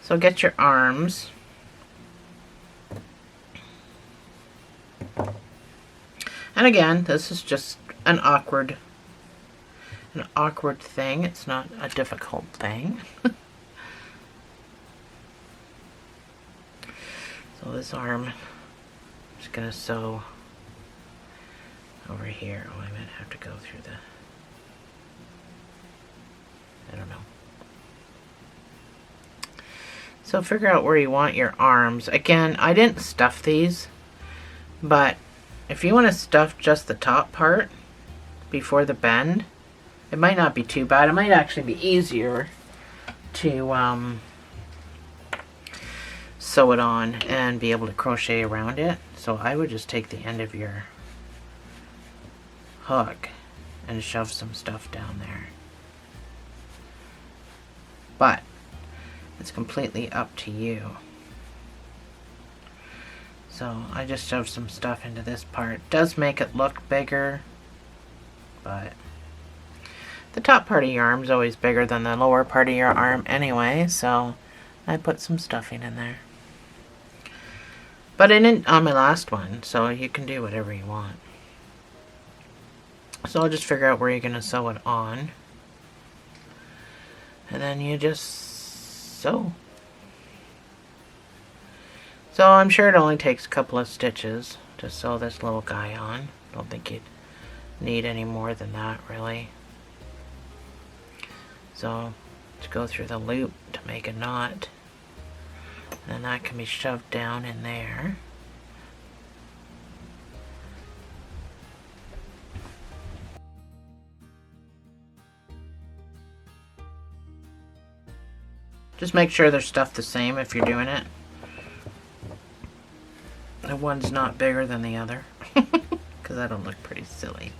So get your arms. And again, this is just an awkward thing. It's not a difficult thing. So this arm, I'm just gonna sew over here. Oh, I might have to go through I don't know. So figure out where you want your arms. Again, I didn't stuff these, but if you want to stuff just the top part before the bend, it might not be too bad. It might actually be easier to sew it on and be able to crochet around it. So I would just take the end of your hook and shove some stuff down there. But it's completely up to you. So I just shoved some stuff into this part. It does make it look bigger, but the top part of your arm is always bigger than the lower part of your arm anyway, so I put some stuffing in there. But I didn't on my last one, so you can do whatever you want. So I'll just figure out where you're going to sew it on. And then you just sew. So I'm sure it only takes a couple of stitches to sew this little guy on. Don't think you'd need any more than that, really. So to go through the loop to make a knot, and that can be shoved down in there. Just make sure they're stuffed the same if you're doing it. The one's not bigger than the other, because that'll look pretty silly.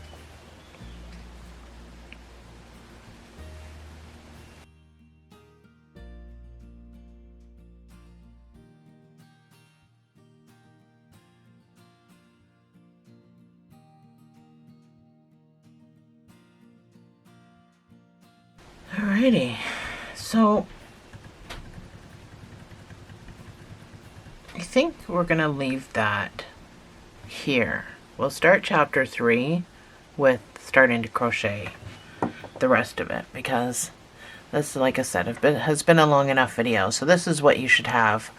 Alrighty, so I think we're going to leave that here. We'll start chapter 3 with starting to crochet the rest of it, because this, like I said, has been a long enough video. So this is what you should have.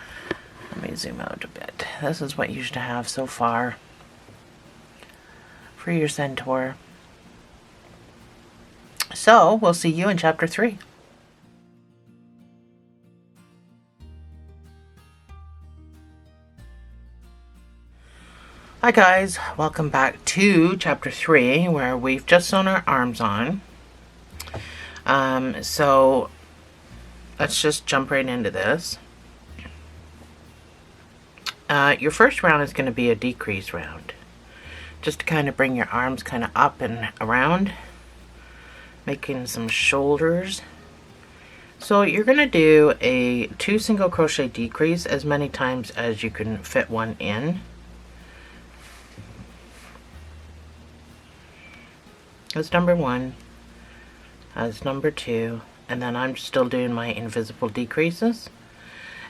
Let me zoom out a bit. This is what you should have so far for your Centaur. So we'll see you in chapter 3. Hi guys, welcome back to chapter 3, where we've just sewn our arms on. So let's just jump right into this. Your first round is going to be a decrease round, just to kind of bring your arms kind of up and around, making some shoulders. So you're going to do a 2 single crochet decrease as many times as you can fit one in. That's number 1. That's number 2. And then I'm still doing my invisible decreases.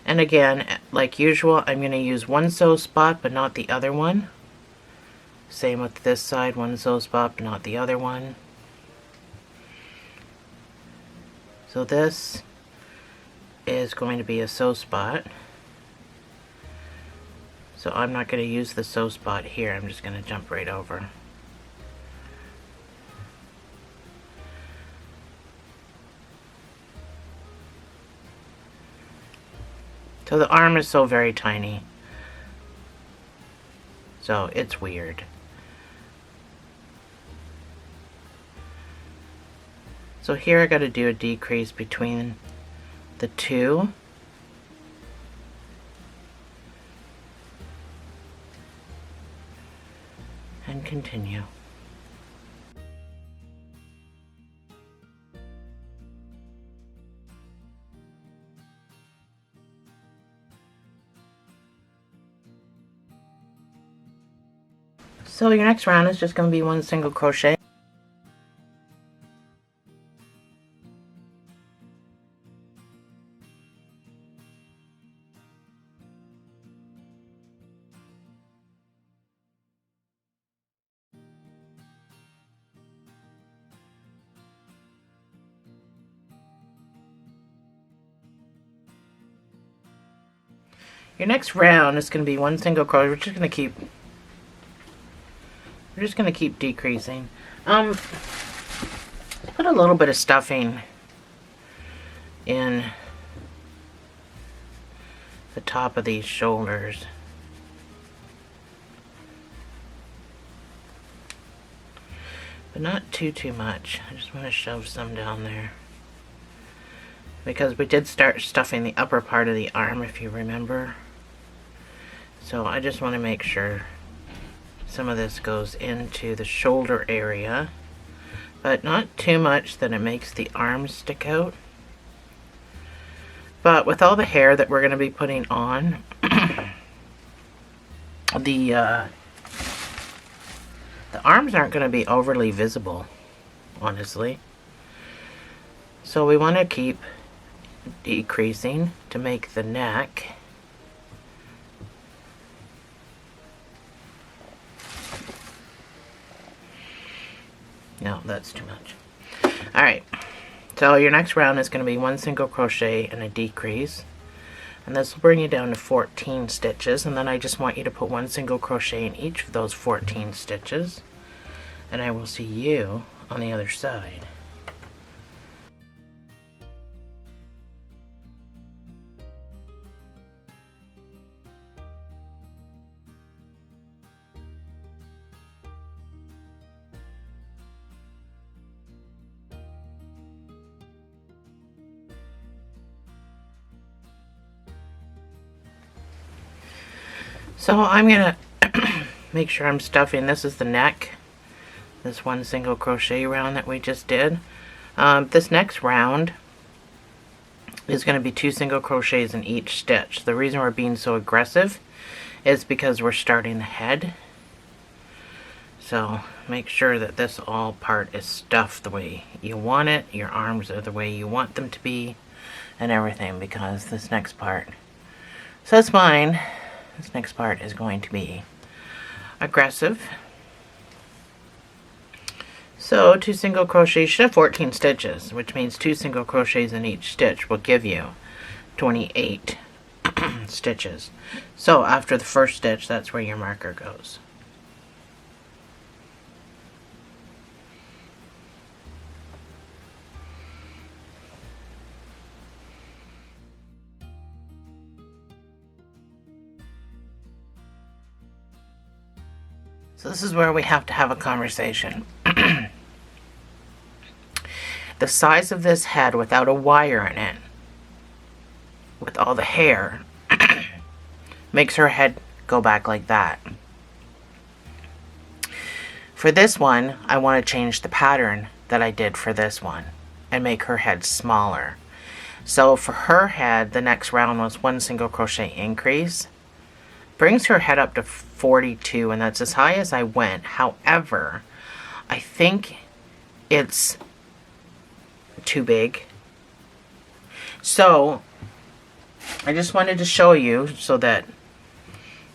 And again, like usual, I'm going to use one sew spot but not the other one. Same with this side, one sew spot but not the other one. So this is going to be a sew spot. So I'm not going to use the sew spot here. I'm just going to jump right over. So the arm is so very tiny. So it's weird. So here I got to do a decrease between the two. And continue. So your next round is just going to be 1 single crochet. Your next round is going to be 1 single crochet. We're just going to keep decreasing. Put a little bit of stuffing in the top of these shoulders. But not too much. I just want to shove some down there. Because we did start stuffing the upper part of the arm, if you remember. So I just want to make sure some of this goes into the shoulder area, but not too much that it makes the arms stick out. But with all the hair that we're going to be putting on, the arms aren't going to be overly visible, honestly. So we want to keep decreasing to make the neck. No, that's too much. Alright, so your next round is going to be 1 single crochet and a decrease. And this will bring you down to 14 stitches. And then I just want you to put 1 single crochet in each of those 14 stitches. And I will see you on the other side. So I'm going to make sure I'm stuffing. This is the neck. This 1 single crochet round that we just did. This next round is going to be 2 single crochets in each stitch. The reason we're being so aggressive is because we're starting the head. So make sure that this all part is stuffed the way you want it. Your arms are the way you want them to be and everything, because this next part, so that's mine. This next part is going to be aggressive. So 2 single crochets, you should have 14 stitches, which means 2 single crochets in each stitch will give you 28 stitches. So after the first stitch, that's where your marker goes. So this is where we have to have a conversation. The size of this head without a wire in it, with all the hair, makes her head go back like that. For this one, I want to change the pattern that I did for this one and make her head smaller. So for her head, the next round was 1 single crochet increase. Brings her head up to 42, and that's as high as I went. However, I think it's too big. So I just wanted to show you so that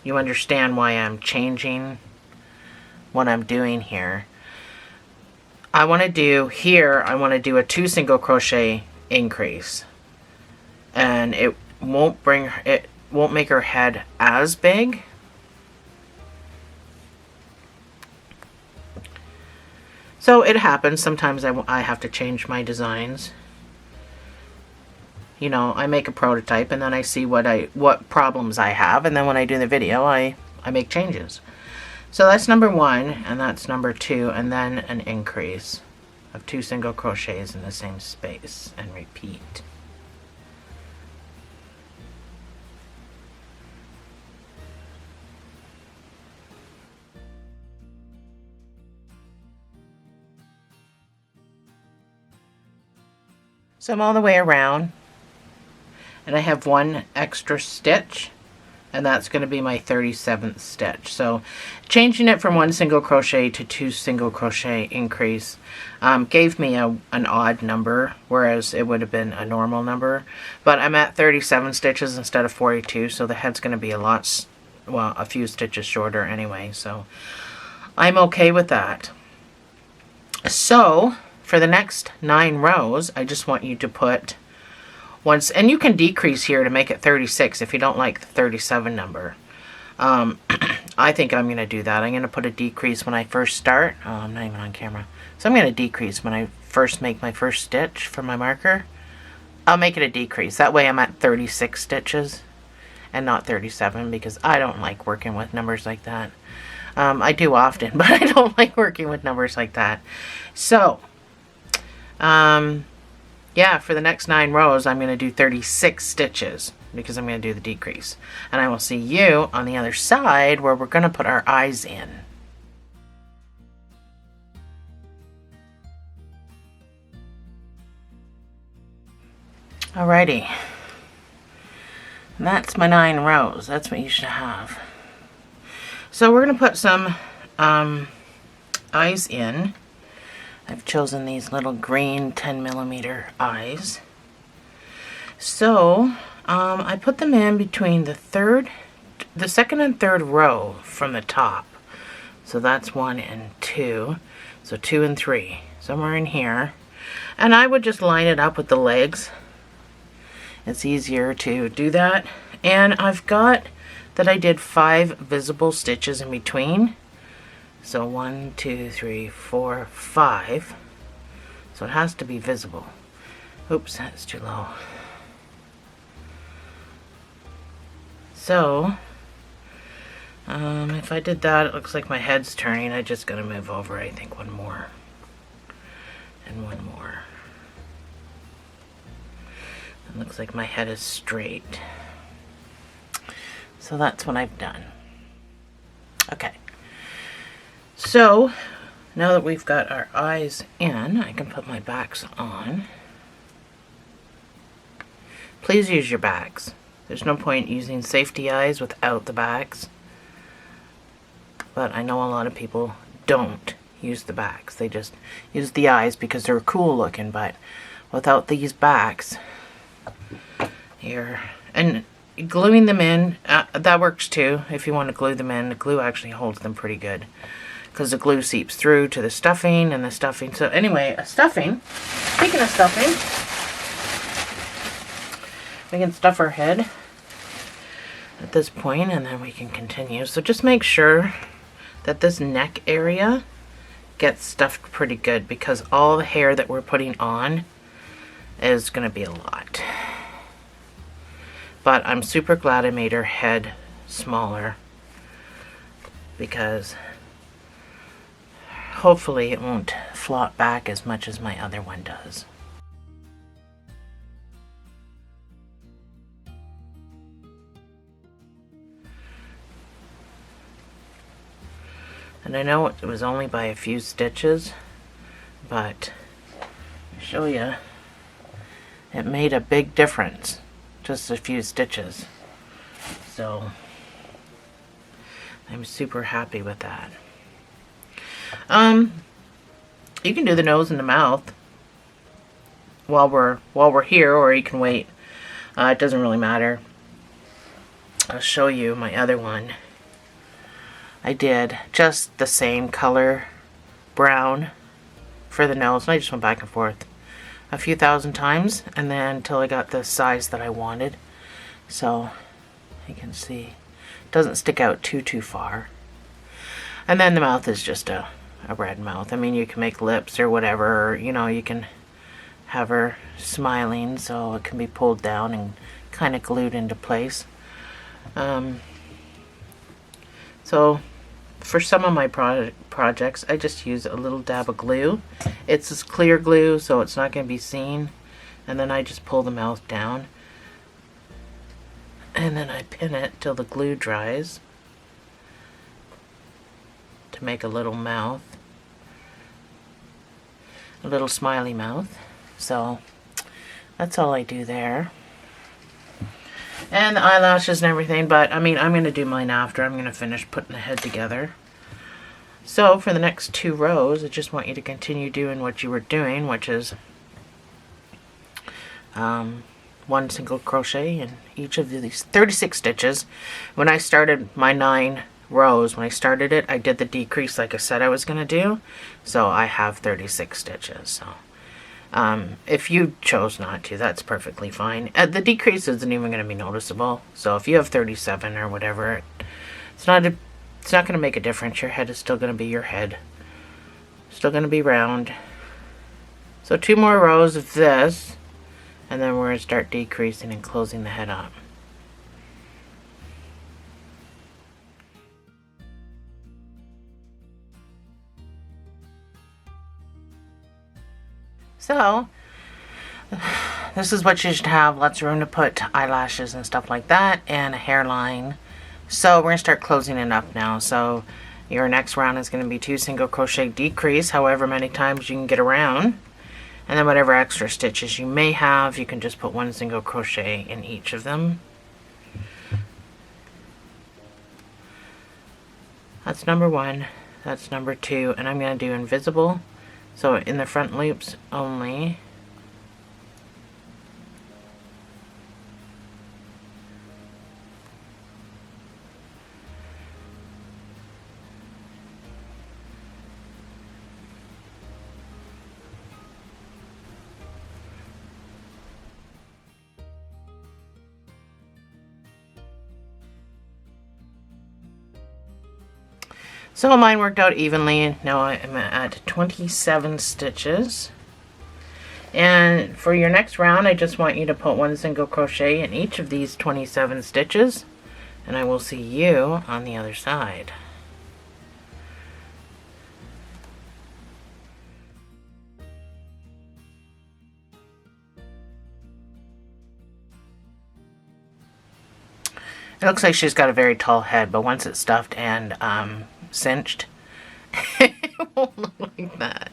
you understand why I'm changing what I'm doing here. I want to do here, I want to do a 2 single crochet increase, and it won't make her head as big. So it happens. Sometimes I have to change my designs. You know, I make a prototype and then I see what problems I have, and then when I do the video, I make changes. So that's number 1, and that's number 2, and then an increase of 2 single crochets in the same space, and repeat. So I'm all the way around, and I have 1 extra stitch, and that's going to be my 37th stitch. So changing it from 1 single crochet to 2 single crochet increase gave me an odd number, whereas it would have been a normal number. But I'm at 37 stitches instead of 42, so the head's going to be a few stitches shorter anyway, so I'm okay with that. So for the next 9 rows, I just want you to put once, and you can decrease here to make it 36 if you don't like the 37 number. I think I'm going to do that. I'm going to put a decrease when I first start. Oh, I'm not even on camera. So I'm going to decrease when I first make my first stitch for my marker. I'll make it a decrease. That way I'm at 36 stitches and not 37, because I don't like working with numbers like that. I do often, but I don't like working with numbers like that. So, yeah, for the next 9 rows, I'm going to do 36 stitches because I'm going to do the decrease. And I will see you on the other side where we're going to put our eyes in. Alrighty. And that's my 9 rows. That's what you should have. So we're going to put some eyes in. I've chosen these little green 10mm eyes. So I put them in between the second and third row from the top. So that's 1 and 2. So 2 and 3, somewhere in here. And I would just line it up with the legs. It's easier to do that. And I've got that I did 5 visible stitches in between. So 1, 2, 3, 4, 5. So it has to be visible. Oops, that's too low. So, if I did that, it looks like my head's turning. I just gotta move over, I think, 1 more. And 1 more. It looks like my head is straight. So that's what I've done. Okay. So, now that we've got our eyes in, I can put my backs on. Please use your backs. There's no point using safety eyes without the backs. But I know a lot of people don't use the backs. They just use the eyes because they're cool looking, but without these backs, here. And gluing them in, that works too. If you want to glue them in, the glue actually holds them pretty good, because the glue seeps through to the stuffing and the stuffing. So anyway, stuffing. Speaking of stuffing, we can stuff our head at this point and then we can continue. So just make sure that this neck area gets stuffed pretty good, because all the hair that we're putting on is going to be a lot. But I'm super glad I made her head smaller, because hopefully it won't flop back as much as my other one does. And I know it was only by a few stitches, but I'll show you, it made a big difference. Just a few stitches. So I'm super happy with that. You can do the nose and the mouth while we're here, or you can wait. It doesn't really matter. I'll show you my other one. I did just the same color brown for the nose, and I just went back and forth a few thousand times, and then until I got the size that I wanted. So you can see it doesn't stick out too far. And then the mouth is just a red mouth. I mean, you can make lips or whatever, you know, you can have her smiling so it can be pulled down and kind of glued into place. So for some of my projects, I just use a little dab of glue. It's this clear glue, so it's not going to be seen. And then I just pull the mouth down. And then I pin it till the glue dries to make a little mouth. A little smiley mouth. So that's all I do there. and the eyelashes and everything, but I mean, I'm going to do mine after. I'm going to finish putting the head together. So for the next 2 rows, I just want you to continue doing what you were doing, which is 1 single crochet in each of these 36 stitches. When I started my 9 rows, when I started it, I did the decrease like I said I was going to do, so I have 36 stitches. So if you chose not to, that's perfectly fine. The decrease isn't even going to be noticeable, so if you have 37 or whatever, it's not going to make a difference. Your head is still going to be your head, still going to be round. So 2 more rows of this, and then we're going to start decreasing and closing the head up. So, this is what you should have. Lots of room to put eyelashes and stuff like that, and a hairline. So, we're going to start closing it up now. So, your next round is going to be 2 single crochet decrease, however many times you can get around. And then whatever extra stitches you may have, you can just put 1 single crochet in each of them. That's number 1. That's number 2. And I'm going to do invisible. So in the front loops only. So mine worked out evenly. Now I'm at 27 stitches. And for your next round, I just want you to put 1 single crochet in each of these 27 stitches. And I will see you on the other side. It looks like she's got a very tall head, but once it's stuffed and cinched, it won't look like that.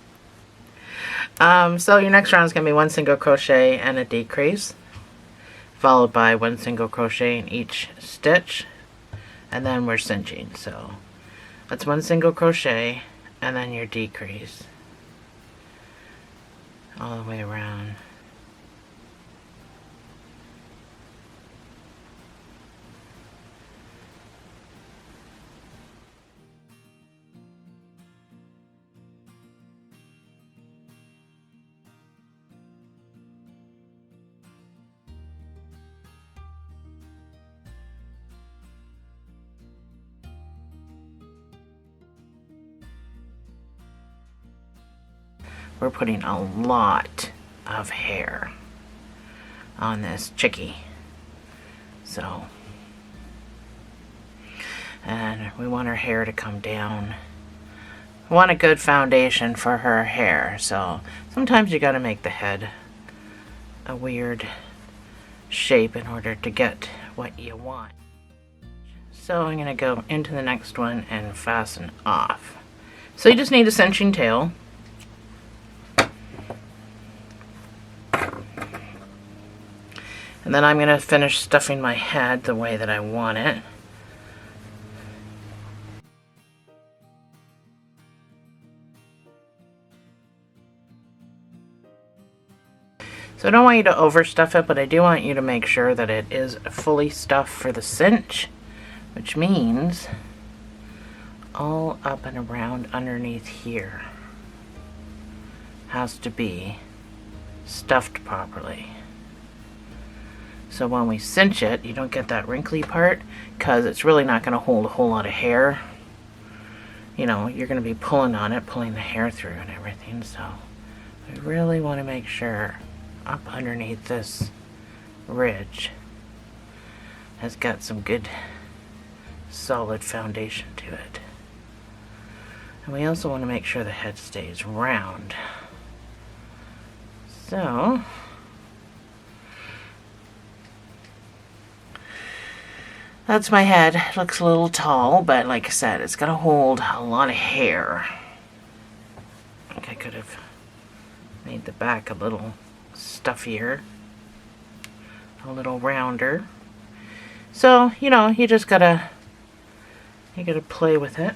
So your next round is going to be 1 single crochet and a decrease, followed by 1 single crochet in each stitch, and then we're cinching. So that's 1 single crochet and then your decrease all the way around. We're putting a lot of hair on this chickie. So, and we want her hair to come down. We want a good foundation for her hair. So sometimes you got to make the head a weird shape in order to get what you want. So I'm going to go into the next one and fasten off. So you just need a cinching tail. And then I'm going to finish stuffing my head the way that I want it. So I don't want you to overstuff it, but I do want you to make sure that it is fully stuffed for the cinch, which means all up and around underneath here has to be stuffed properly. So when we cinch it, you don't get that wrinkly part, because it's really not going to hold a whole lot of hair. You know, you're going to be pulling on it, pulling the hair through and everything. So we really want to make sure up underneath this ridge has got some good solid foundation to it. And we also want to make sure the head stays round. So that's my head. It looks a little tall, but like I said, it's going to hold a lot of hair. I think I could have made the back a little stuffier, a little rounder. So, you know, you gotta play with it.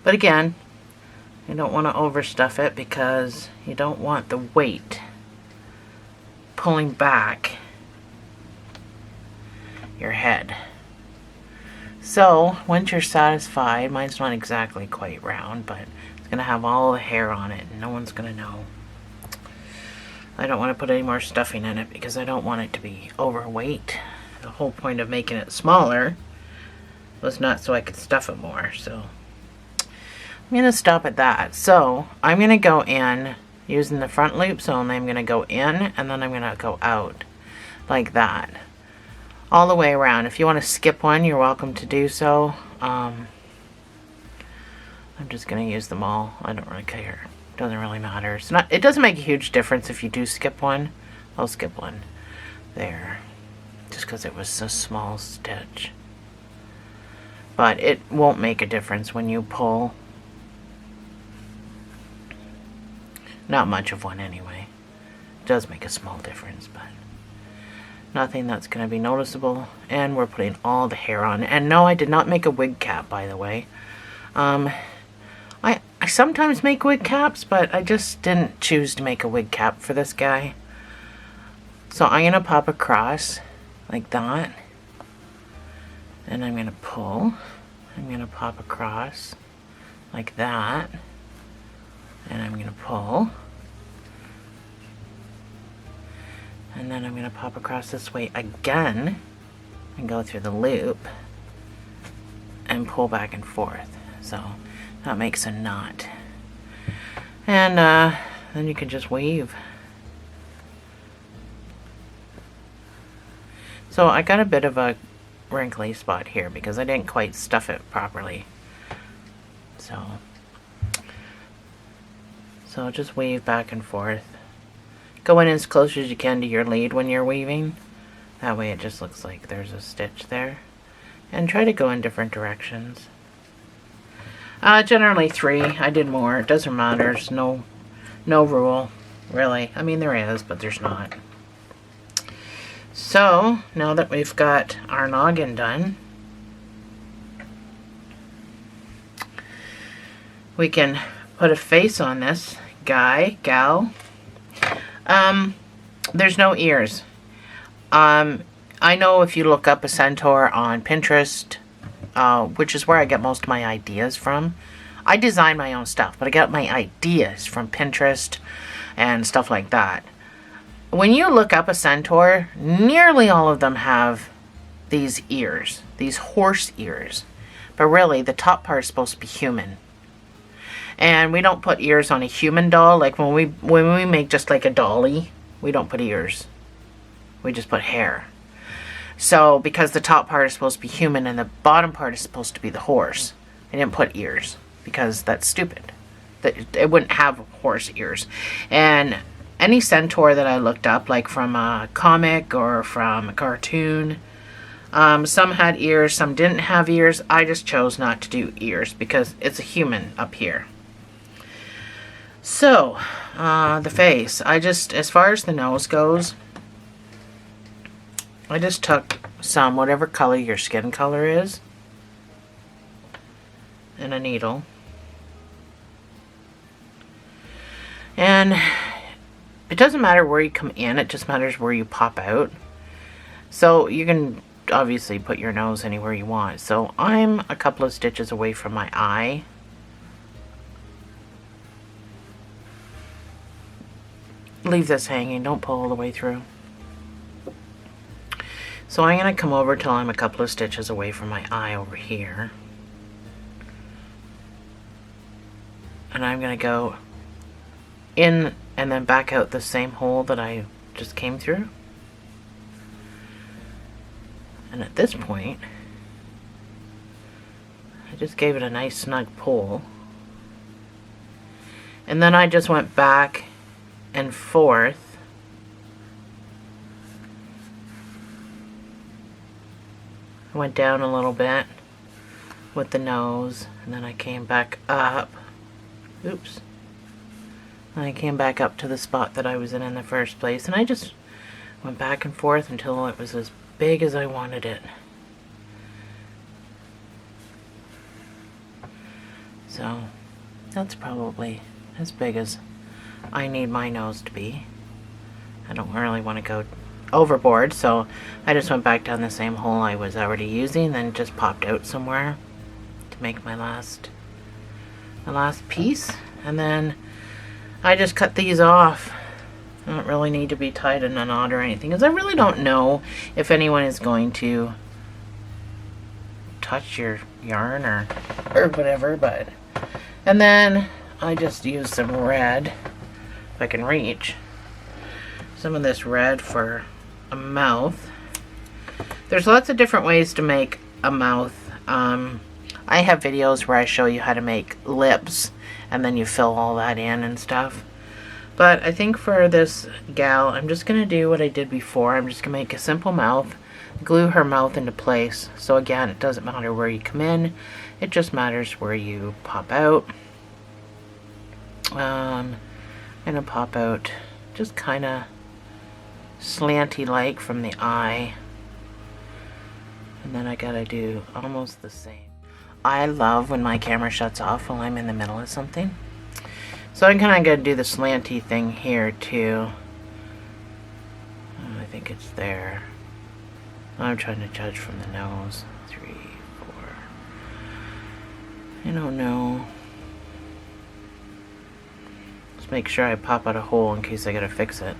But again, you don't want to overstuff it because you don't want the weight pulling back your head. So once you're satisfied, mine's not exactly quite round, but it's going to have all the hair on it and no one's going to know. I don't want to put any more stuffing in it because I don't want it to be overweight. The whole point of making it smaller was not so I could stuff it more. So I'm going to stop at that. So I'm going to go in using the front loops only. I'm going to go in and then I'm going to go out like that. All the way around. If you want to skip one, you're welcome to do so. I'm just going to use them all. I don't really care. Doesn't really matter. It doesn't make a huge difference if you do skip one. I'll skip one there. Just because it was a small stitch. But it won't make a difference when you pull. Not much of one anyway. It does make a small difference, but nothing that's going to be noticeable. And we're putting all the hair on. And no, I did not make a wig cap, by the way. I sometimes make wig caps, but I just didn't choose to make a wig cap for this guy. So I'm going to pop across like that. And I'm going to pull. I'm going to pop across like that. And I'm going to pull. And then I'm going to pop across this way again and go through the loop and pull back and forth. So that makes a knot. And then you can just weave. So I got a bit of a wrinkly spot here because I didn't quite stuff it properly. So just weave back and forth. Go in as close as you can to your lead when you're weaving. That way it just looks like there's a stitch there. And try to go in different directions. Generally 3. I did more. It doesn't matter. There's no rule, really. I mean, there is, but there's not. So, now that we've got our noggin done, we can put a face on this guy, gal. There's no ears. I know if you look up a centaur on Pinterest, which is where I get most of my ideas from. I design my own stuff, but I get my ideas from Pinterest and stuff like that. When you look up a centaur, nearly all of them have these ears, these horse ears. But really, the top part is supposed to be human. And we don't put ears on a human doll. Like when we make just like a dolly, we don't put ears. We just put hair. So, because the top part is supposed to be human and the bottom part is supposed to be the horse, I didn't put ears because that's stupid. It wouldn't have horse ears. And any centaur that I looked up, like from a comic or from a cartoon, some had ears, some didn't have ears. I just chose not to do ears because it's a human up here. So, the face. As far as the nose goes, I just took some, whatever color your skin color is, and a needle. And it doesn't matter where you come in, it just matters where you pop out. So you can obviously put your nose anywhere you want. So I'm a couple of stitches away from my eye. Leave this hanging, don't pull all the way through. So I'm going to come over till I'm a couple of stitches away from my eye over here. And I'm going to go in and then back out the same hole that I just came through. And at this point, I just gave it a nice snug pull. And then I just went back and forth. I went down a little bit with the nose, and then I came back up. Oops. I came back up to the spot that I was in the first place, and I just went back and forth until it was as big as I wanted it. So that's probably as big as I need my nose to be. I don't really want to go overboard, so I just went back down the same hole I was already using, then just popped out somewhere to make my last piece. And then I just cut these off. I don't really need to be tied in a knot or anything, because I really don't know if anyone is going to touch your yarn or whatever. But and then I just use some red, if I can reach, some of this red for a mouth. There's lots of different ways to make a mouth. I have videos where I show you how to make lips, and then you fill all that in and stuff. But I think for this gal, I'm just going to do what I did before. I'm just going to make a simple mouth, glue her mouth into place. So again, it doesn't matter where you come in, it just matters where you pop out. I'm going to pop out just kind of slanty-like from the eye. And then I got to do almost the same. I love when my camera shuts off while I'm in the middle of something. So I'm kind of going to do the slanty thing here too. Oh, I think it's there. I'm trying to judge from the nose. 3, 4. I don't know. Just make sure I pop out a hole in case I gotta fix it.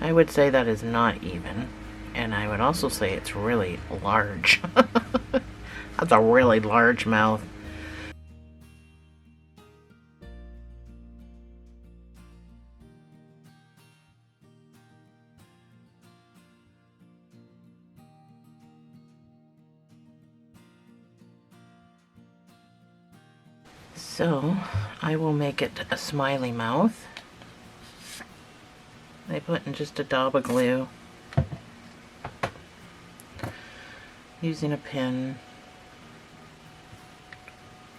I would say that is not even. And I would also say it's really large. That's a really large mouth. So I will make it a smiley mouth. I put in just a dab of glue, using a pin.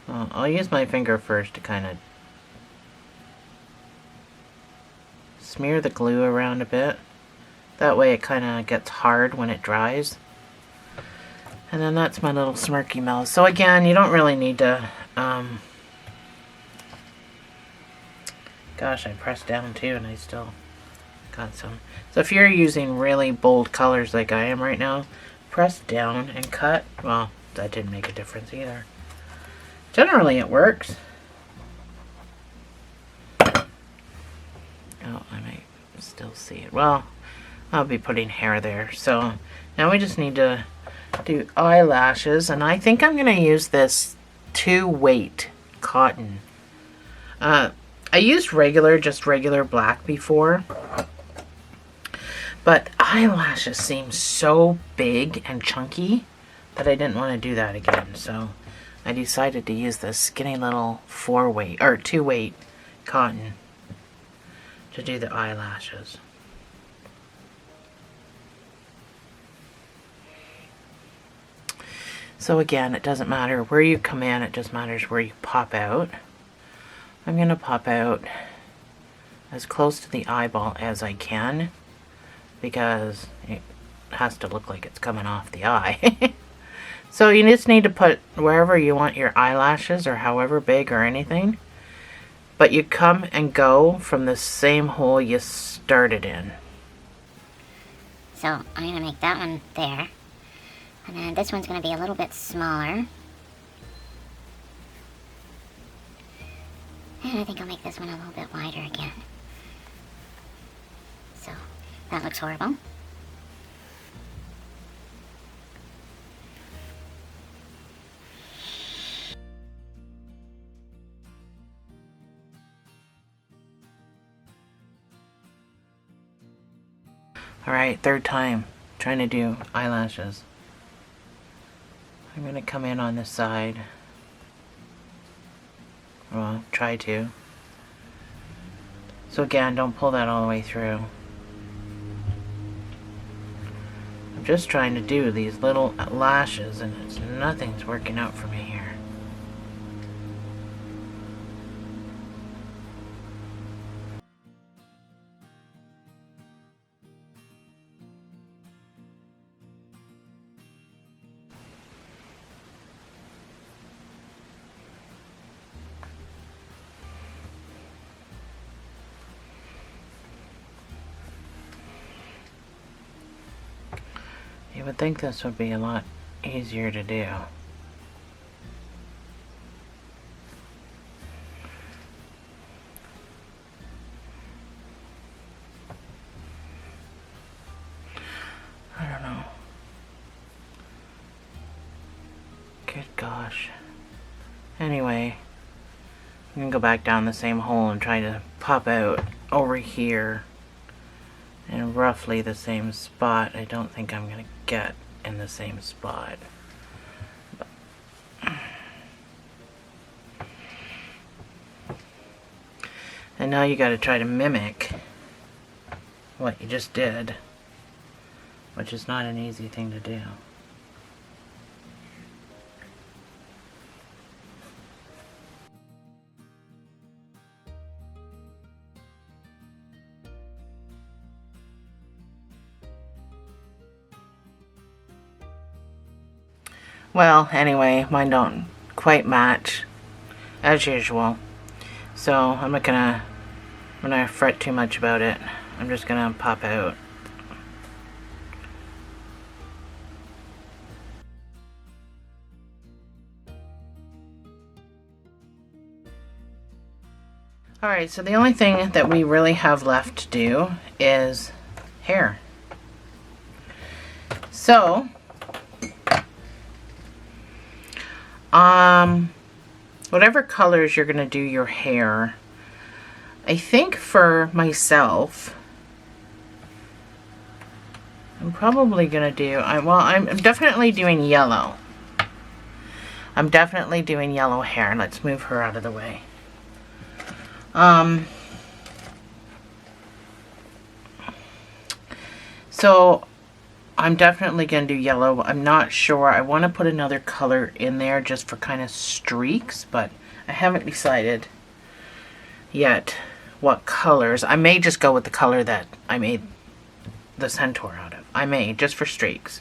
Well, I'll use my finger first to kind of smear the glue around a bit. That way it kind of gets hard when it dries. And then that's my little smirky mouth. So again, you don't really need to... Gosh, I pressed down too and I still got some. So if you're using really bold colors like I am right now, press down and cut. Well, that didn't make a difference either. Generally it works. Oh, I might still see it. Well, I'll be putting hair there. So now we just need to do eyelashes, and I think I'm going to use this 2-weight cotton. I used just regular black before, but eyelashes seem so big and chunky that I didn't want to do that again. So I decided to use this skinny little 4-weight or 2-weight cotton to do the eyelashes. So again, it doesn't matter where you come in, it just matters where you pop out. I'm going to pop out as close to the eyeball as I can, because it has to look like it's coming off the eye. So you just need to put wherever you want your eyelashes, or however big or anything. But you come and go from the same hole you started in. So I'm going to make that one there. And then this one's going to be a little bit smaller. And I think I'll make this one a little bit wider again. So that looks horrible. Alright, third time trying to do eyelashes. I'm going to come in on this side. Well, try to. So again, don't pull that all the way through. I'm just trying to do these little lashes, and nothing's working out for me here. You would think this would be a lot easier to do. I don't know. Good gosh. Anyway, I'm gonna go back down the same hole and try to pop out over here in roughly the same spot. I don't think I'm gonna get in the same spot. And now you gotta try to mimic what you just did, which is not an easy thing to do. Well, anyway, mine don't quite match, as usual. So I'm not gonna fret too much about it. I'm just gonna pop out. Alright, so the only thing that we really have left to do is hair. So, whatever colors you're going to do your hair, I think for myself, I'm probably going to do, I'm definitely doing yellow. I'm definitely doing yellow hair. Let's move her out of the way. So I'm definitely going to do yellow. I'm not sure. I want to put another color in there just for kind of streaks, but I haven't decided yet what colors. I may just go with the color that I made the Centaur out of. I may, just for streaks.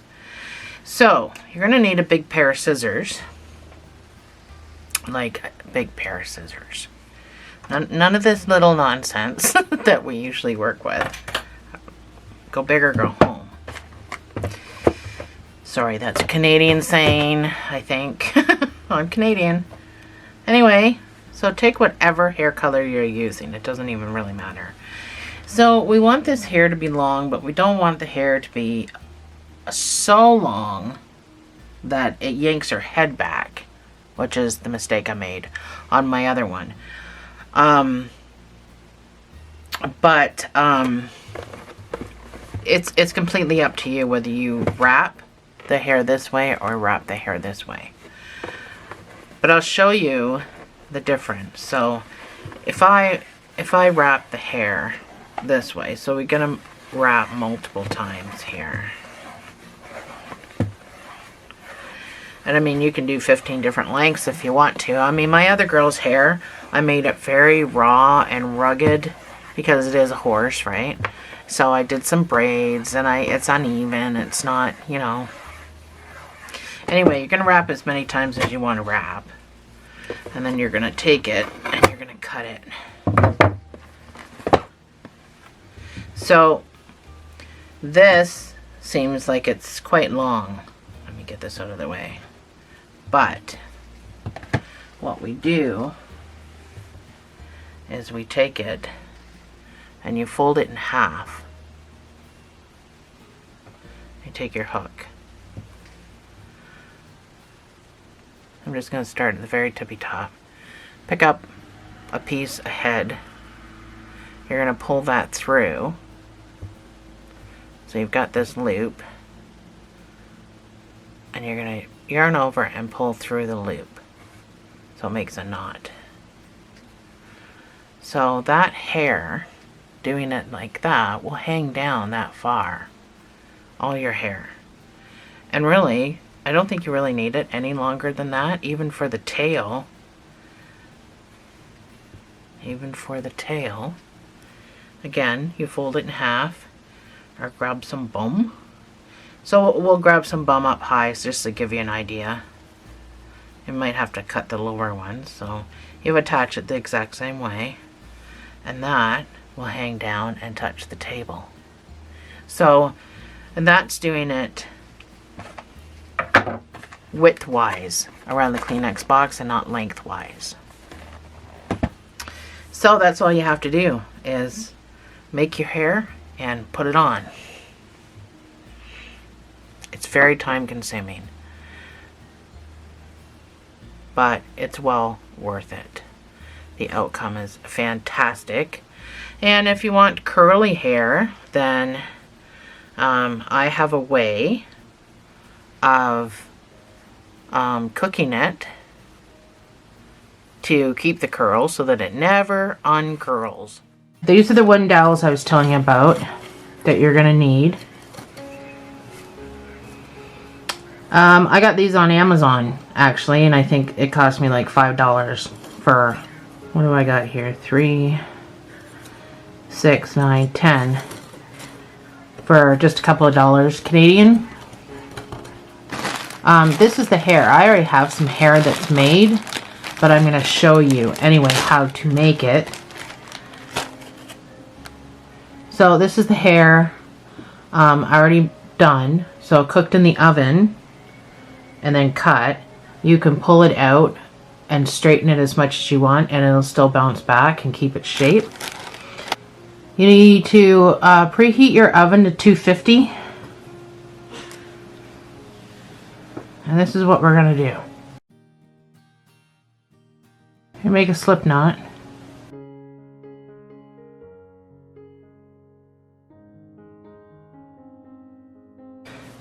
So you're going to need a big pair of scissors. Like a big pair of scissors. None of this little nonsense that we usually work with. Go big or go home. Sorry, that's a Canadian saying, I think. I'm Canadian. Anyway, so take whatever hair color you're using. It doesn't even really matter. So we want this hair to be long, but we don't want the hair to be so long that it yanks her head back, which is the mistake I made on my other one. It's completely up to you whether you wrap the hair this way or wrap the hair this way. But I'll show you the difference. So if I wrap the hair this way, so we're gonna wrap multiple times here. And I mean, you can do 15 different lengths if you want to. I mean, my other girl's hair, I made it very raw and rugged because it is a horse, right? So I did some braids and it's uneven. It's not, you know. Anyway, you're going to wrap as many times as you want to wrap. And then you're going to take it and you're going to cut it. So this seems like it's quite long. Let me get this out of the way. But what we do is we take it and you fold it in half. You take your hook. I'm just going to start at the very tippy top. Pick up a piece ahead. You're going to pull that through. So you've got this loop. And you're going to yarn over and pull through the loop. So it makes a knot. So that hair, doing it like that, will hang down that far. All your hair. And really, I don't think you really need it any longer than that, even for the tail. Even for the tail. Again, you fold it in half, or grab some bum. So we'll grab some bum up high just to give you an idea. You might have to cut the lower one, so you attach it the exact same way. And that will hang down and touch the table. So, and that's doing it widthwise around the Kleenex box and not lengthwise. So that's all you have to do is make your hair and put it on. It's very time consuming, but it's well worth it. The outcome is fantastic. And if you want curly hair, then I have a way of cooking it to keep the curls so that it never uncurls. These are the wooden dowels I was telling you about that you're gonna need. I got these on Amazon actually, and I think it cost me like $5 for, what do I got here? 3, 6, 9, 10 for just a couple of dollars Canadian. This is the hair. I already have some hair that's made, but I'm going to show you anyway how to make it. So this is the hair already done. So cooked in the oven and then cut. You can pull it out and straighten it as much as you want, and it'll still bounce back and keep its shape. You need to preheat your oven to 250. And this is what we're going to do. You make a slip knot.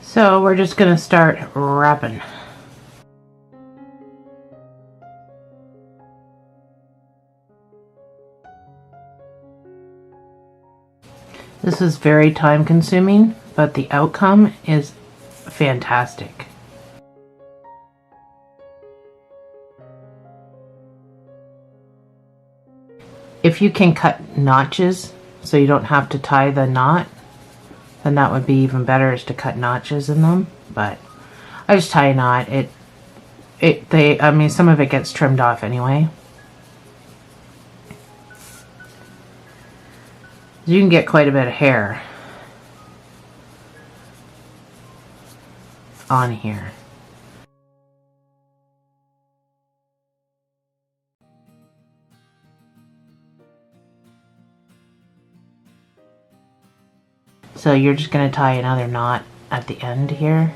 So we're just going to start wrapping. This is very time consuming, but the outcome is fantastic. If you can cut notches so you don't have to tie the knot, then that would be even better, is to cut notches in them. But I just tie a knot. I mean, some of it gets trimmed off anyway. You can get quite a bit of hair on here. So you're just going to tie another knot at the end here.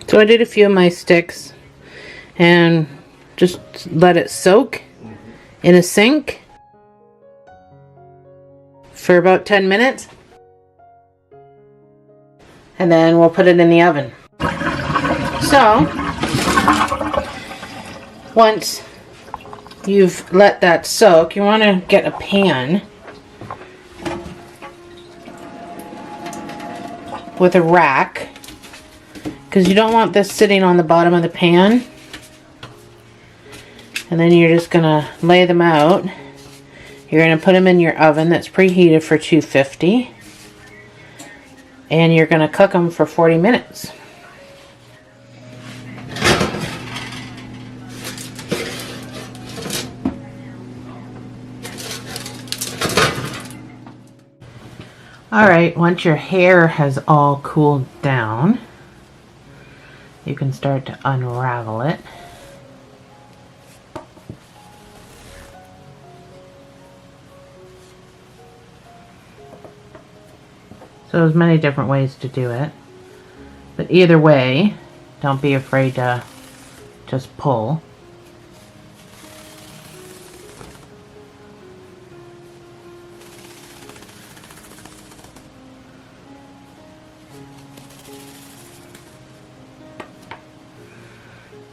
So I did a few of my sticks and just let it soak in a sink for about 10 minutes, and then we'll put it in the oven. So once you've let that soak, you want to get a pan with a rack, because you don't want this sitting on the bottom of the pan. And then you're just going to lay them out. You're going to put them in your oven that's preheated for 250. And you're going to cook them for 40 minutes. Alright, once your hair has all cooled down, you can start to unravel it. So there's many different ways to do it, but either way, don't be afraid to just pull.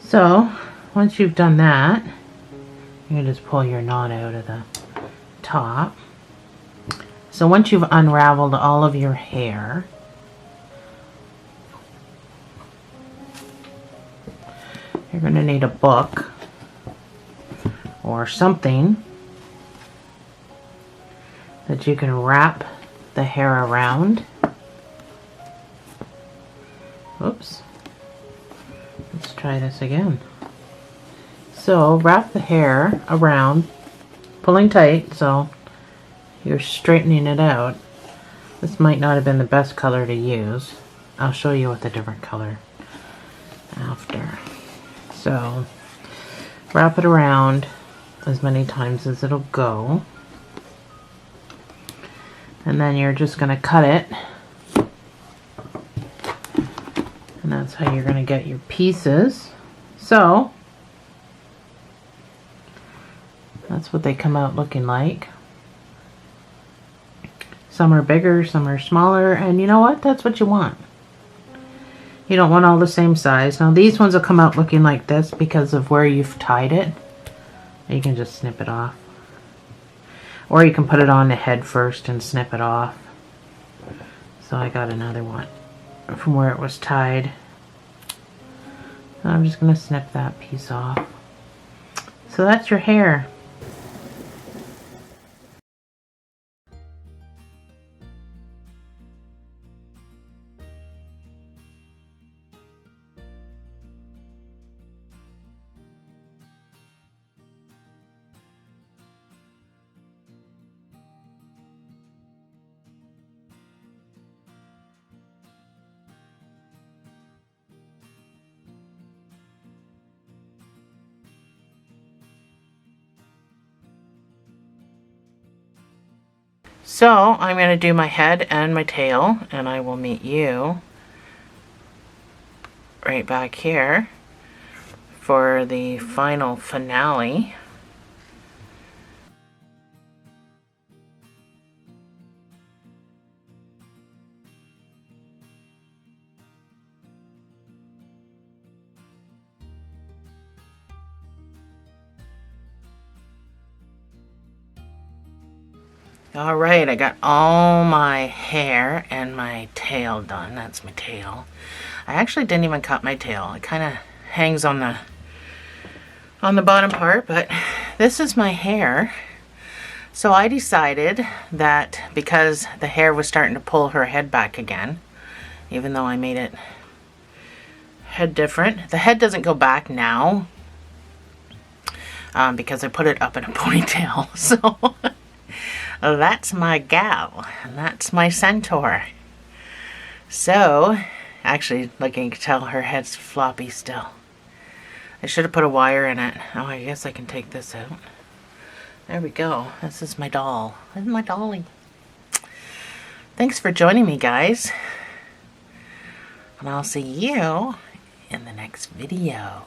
So once you've done that, you can just pull your knot out of the top. So once you've unraveled all of your hair, you're going to need a book or something that you can wrap the hair around. Oops. Let's try this again. So wrap the hair around, pulling tight so you're straightening it out. This might not have been the best color to use. I'll show you with a different color after. So wrap it around as many times as it'll go. And then you're just going to cut it. And that's how you're going to get your pieces. So that's what they come out looking like. Some are bigger, some are smaller, and you know what? That's what you want. You don't want all the same size. Now these ones will come out looking like this because of where you've tied it. You can just snip it off. Or you can put it on the head first and snip it off. So I got another one from where it was tied. And I'm just going to snip that piece off. So that's your hair. So I'm going to do my head and my tail, and I will meet you right back here for the final finale. Alright, I got all my hair and my tail done. That's my tail. I actually didn't even cut my tail. It kind of hangs on the bottom part, but this is my hair. So I decided that because the hair was starting to pull her head back again, even though I made it head different. The head doesn't go back now because I put it up in a ponytail. So that's my gal, and that's my Centaur. So, actually, like you can tell, her head's floppy still. I should have put a wire in it. Oh, I guess I can take this out. There we go. This is my doll. This is my dolly. Thanks for joining me, guys. And I'll see you in the next video.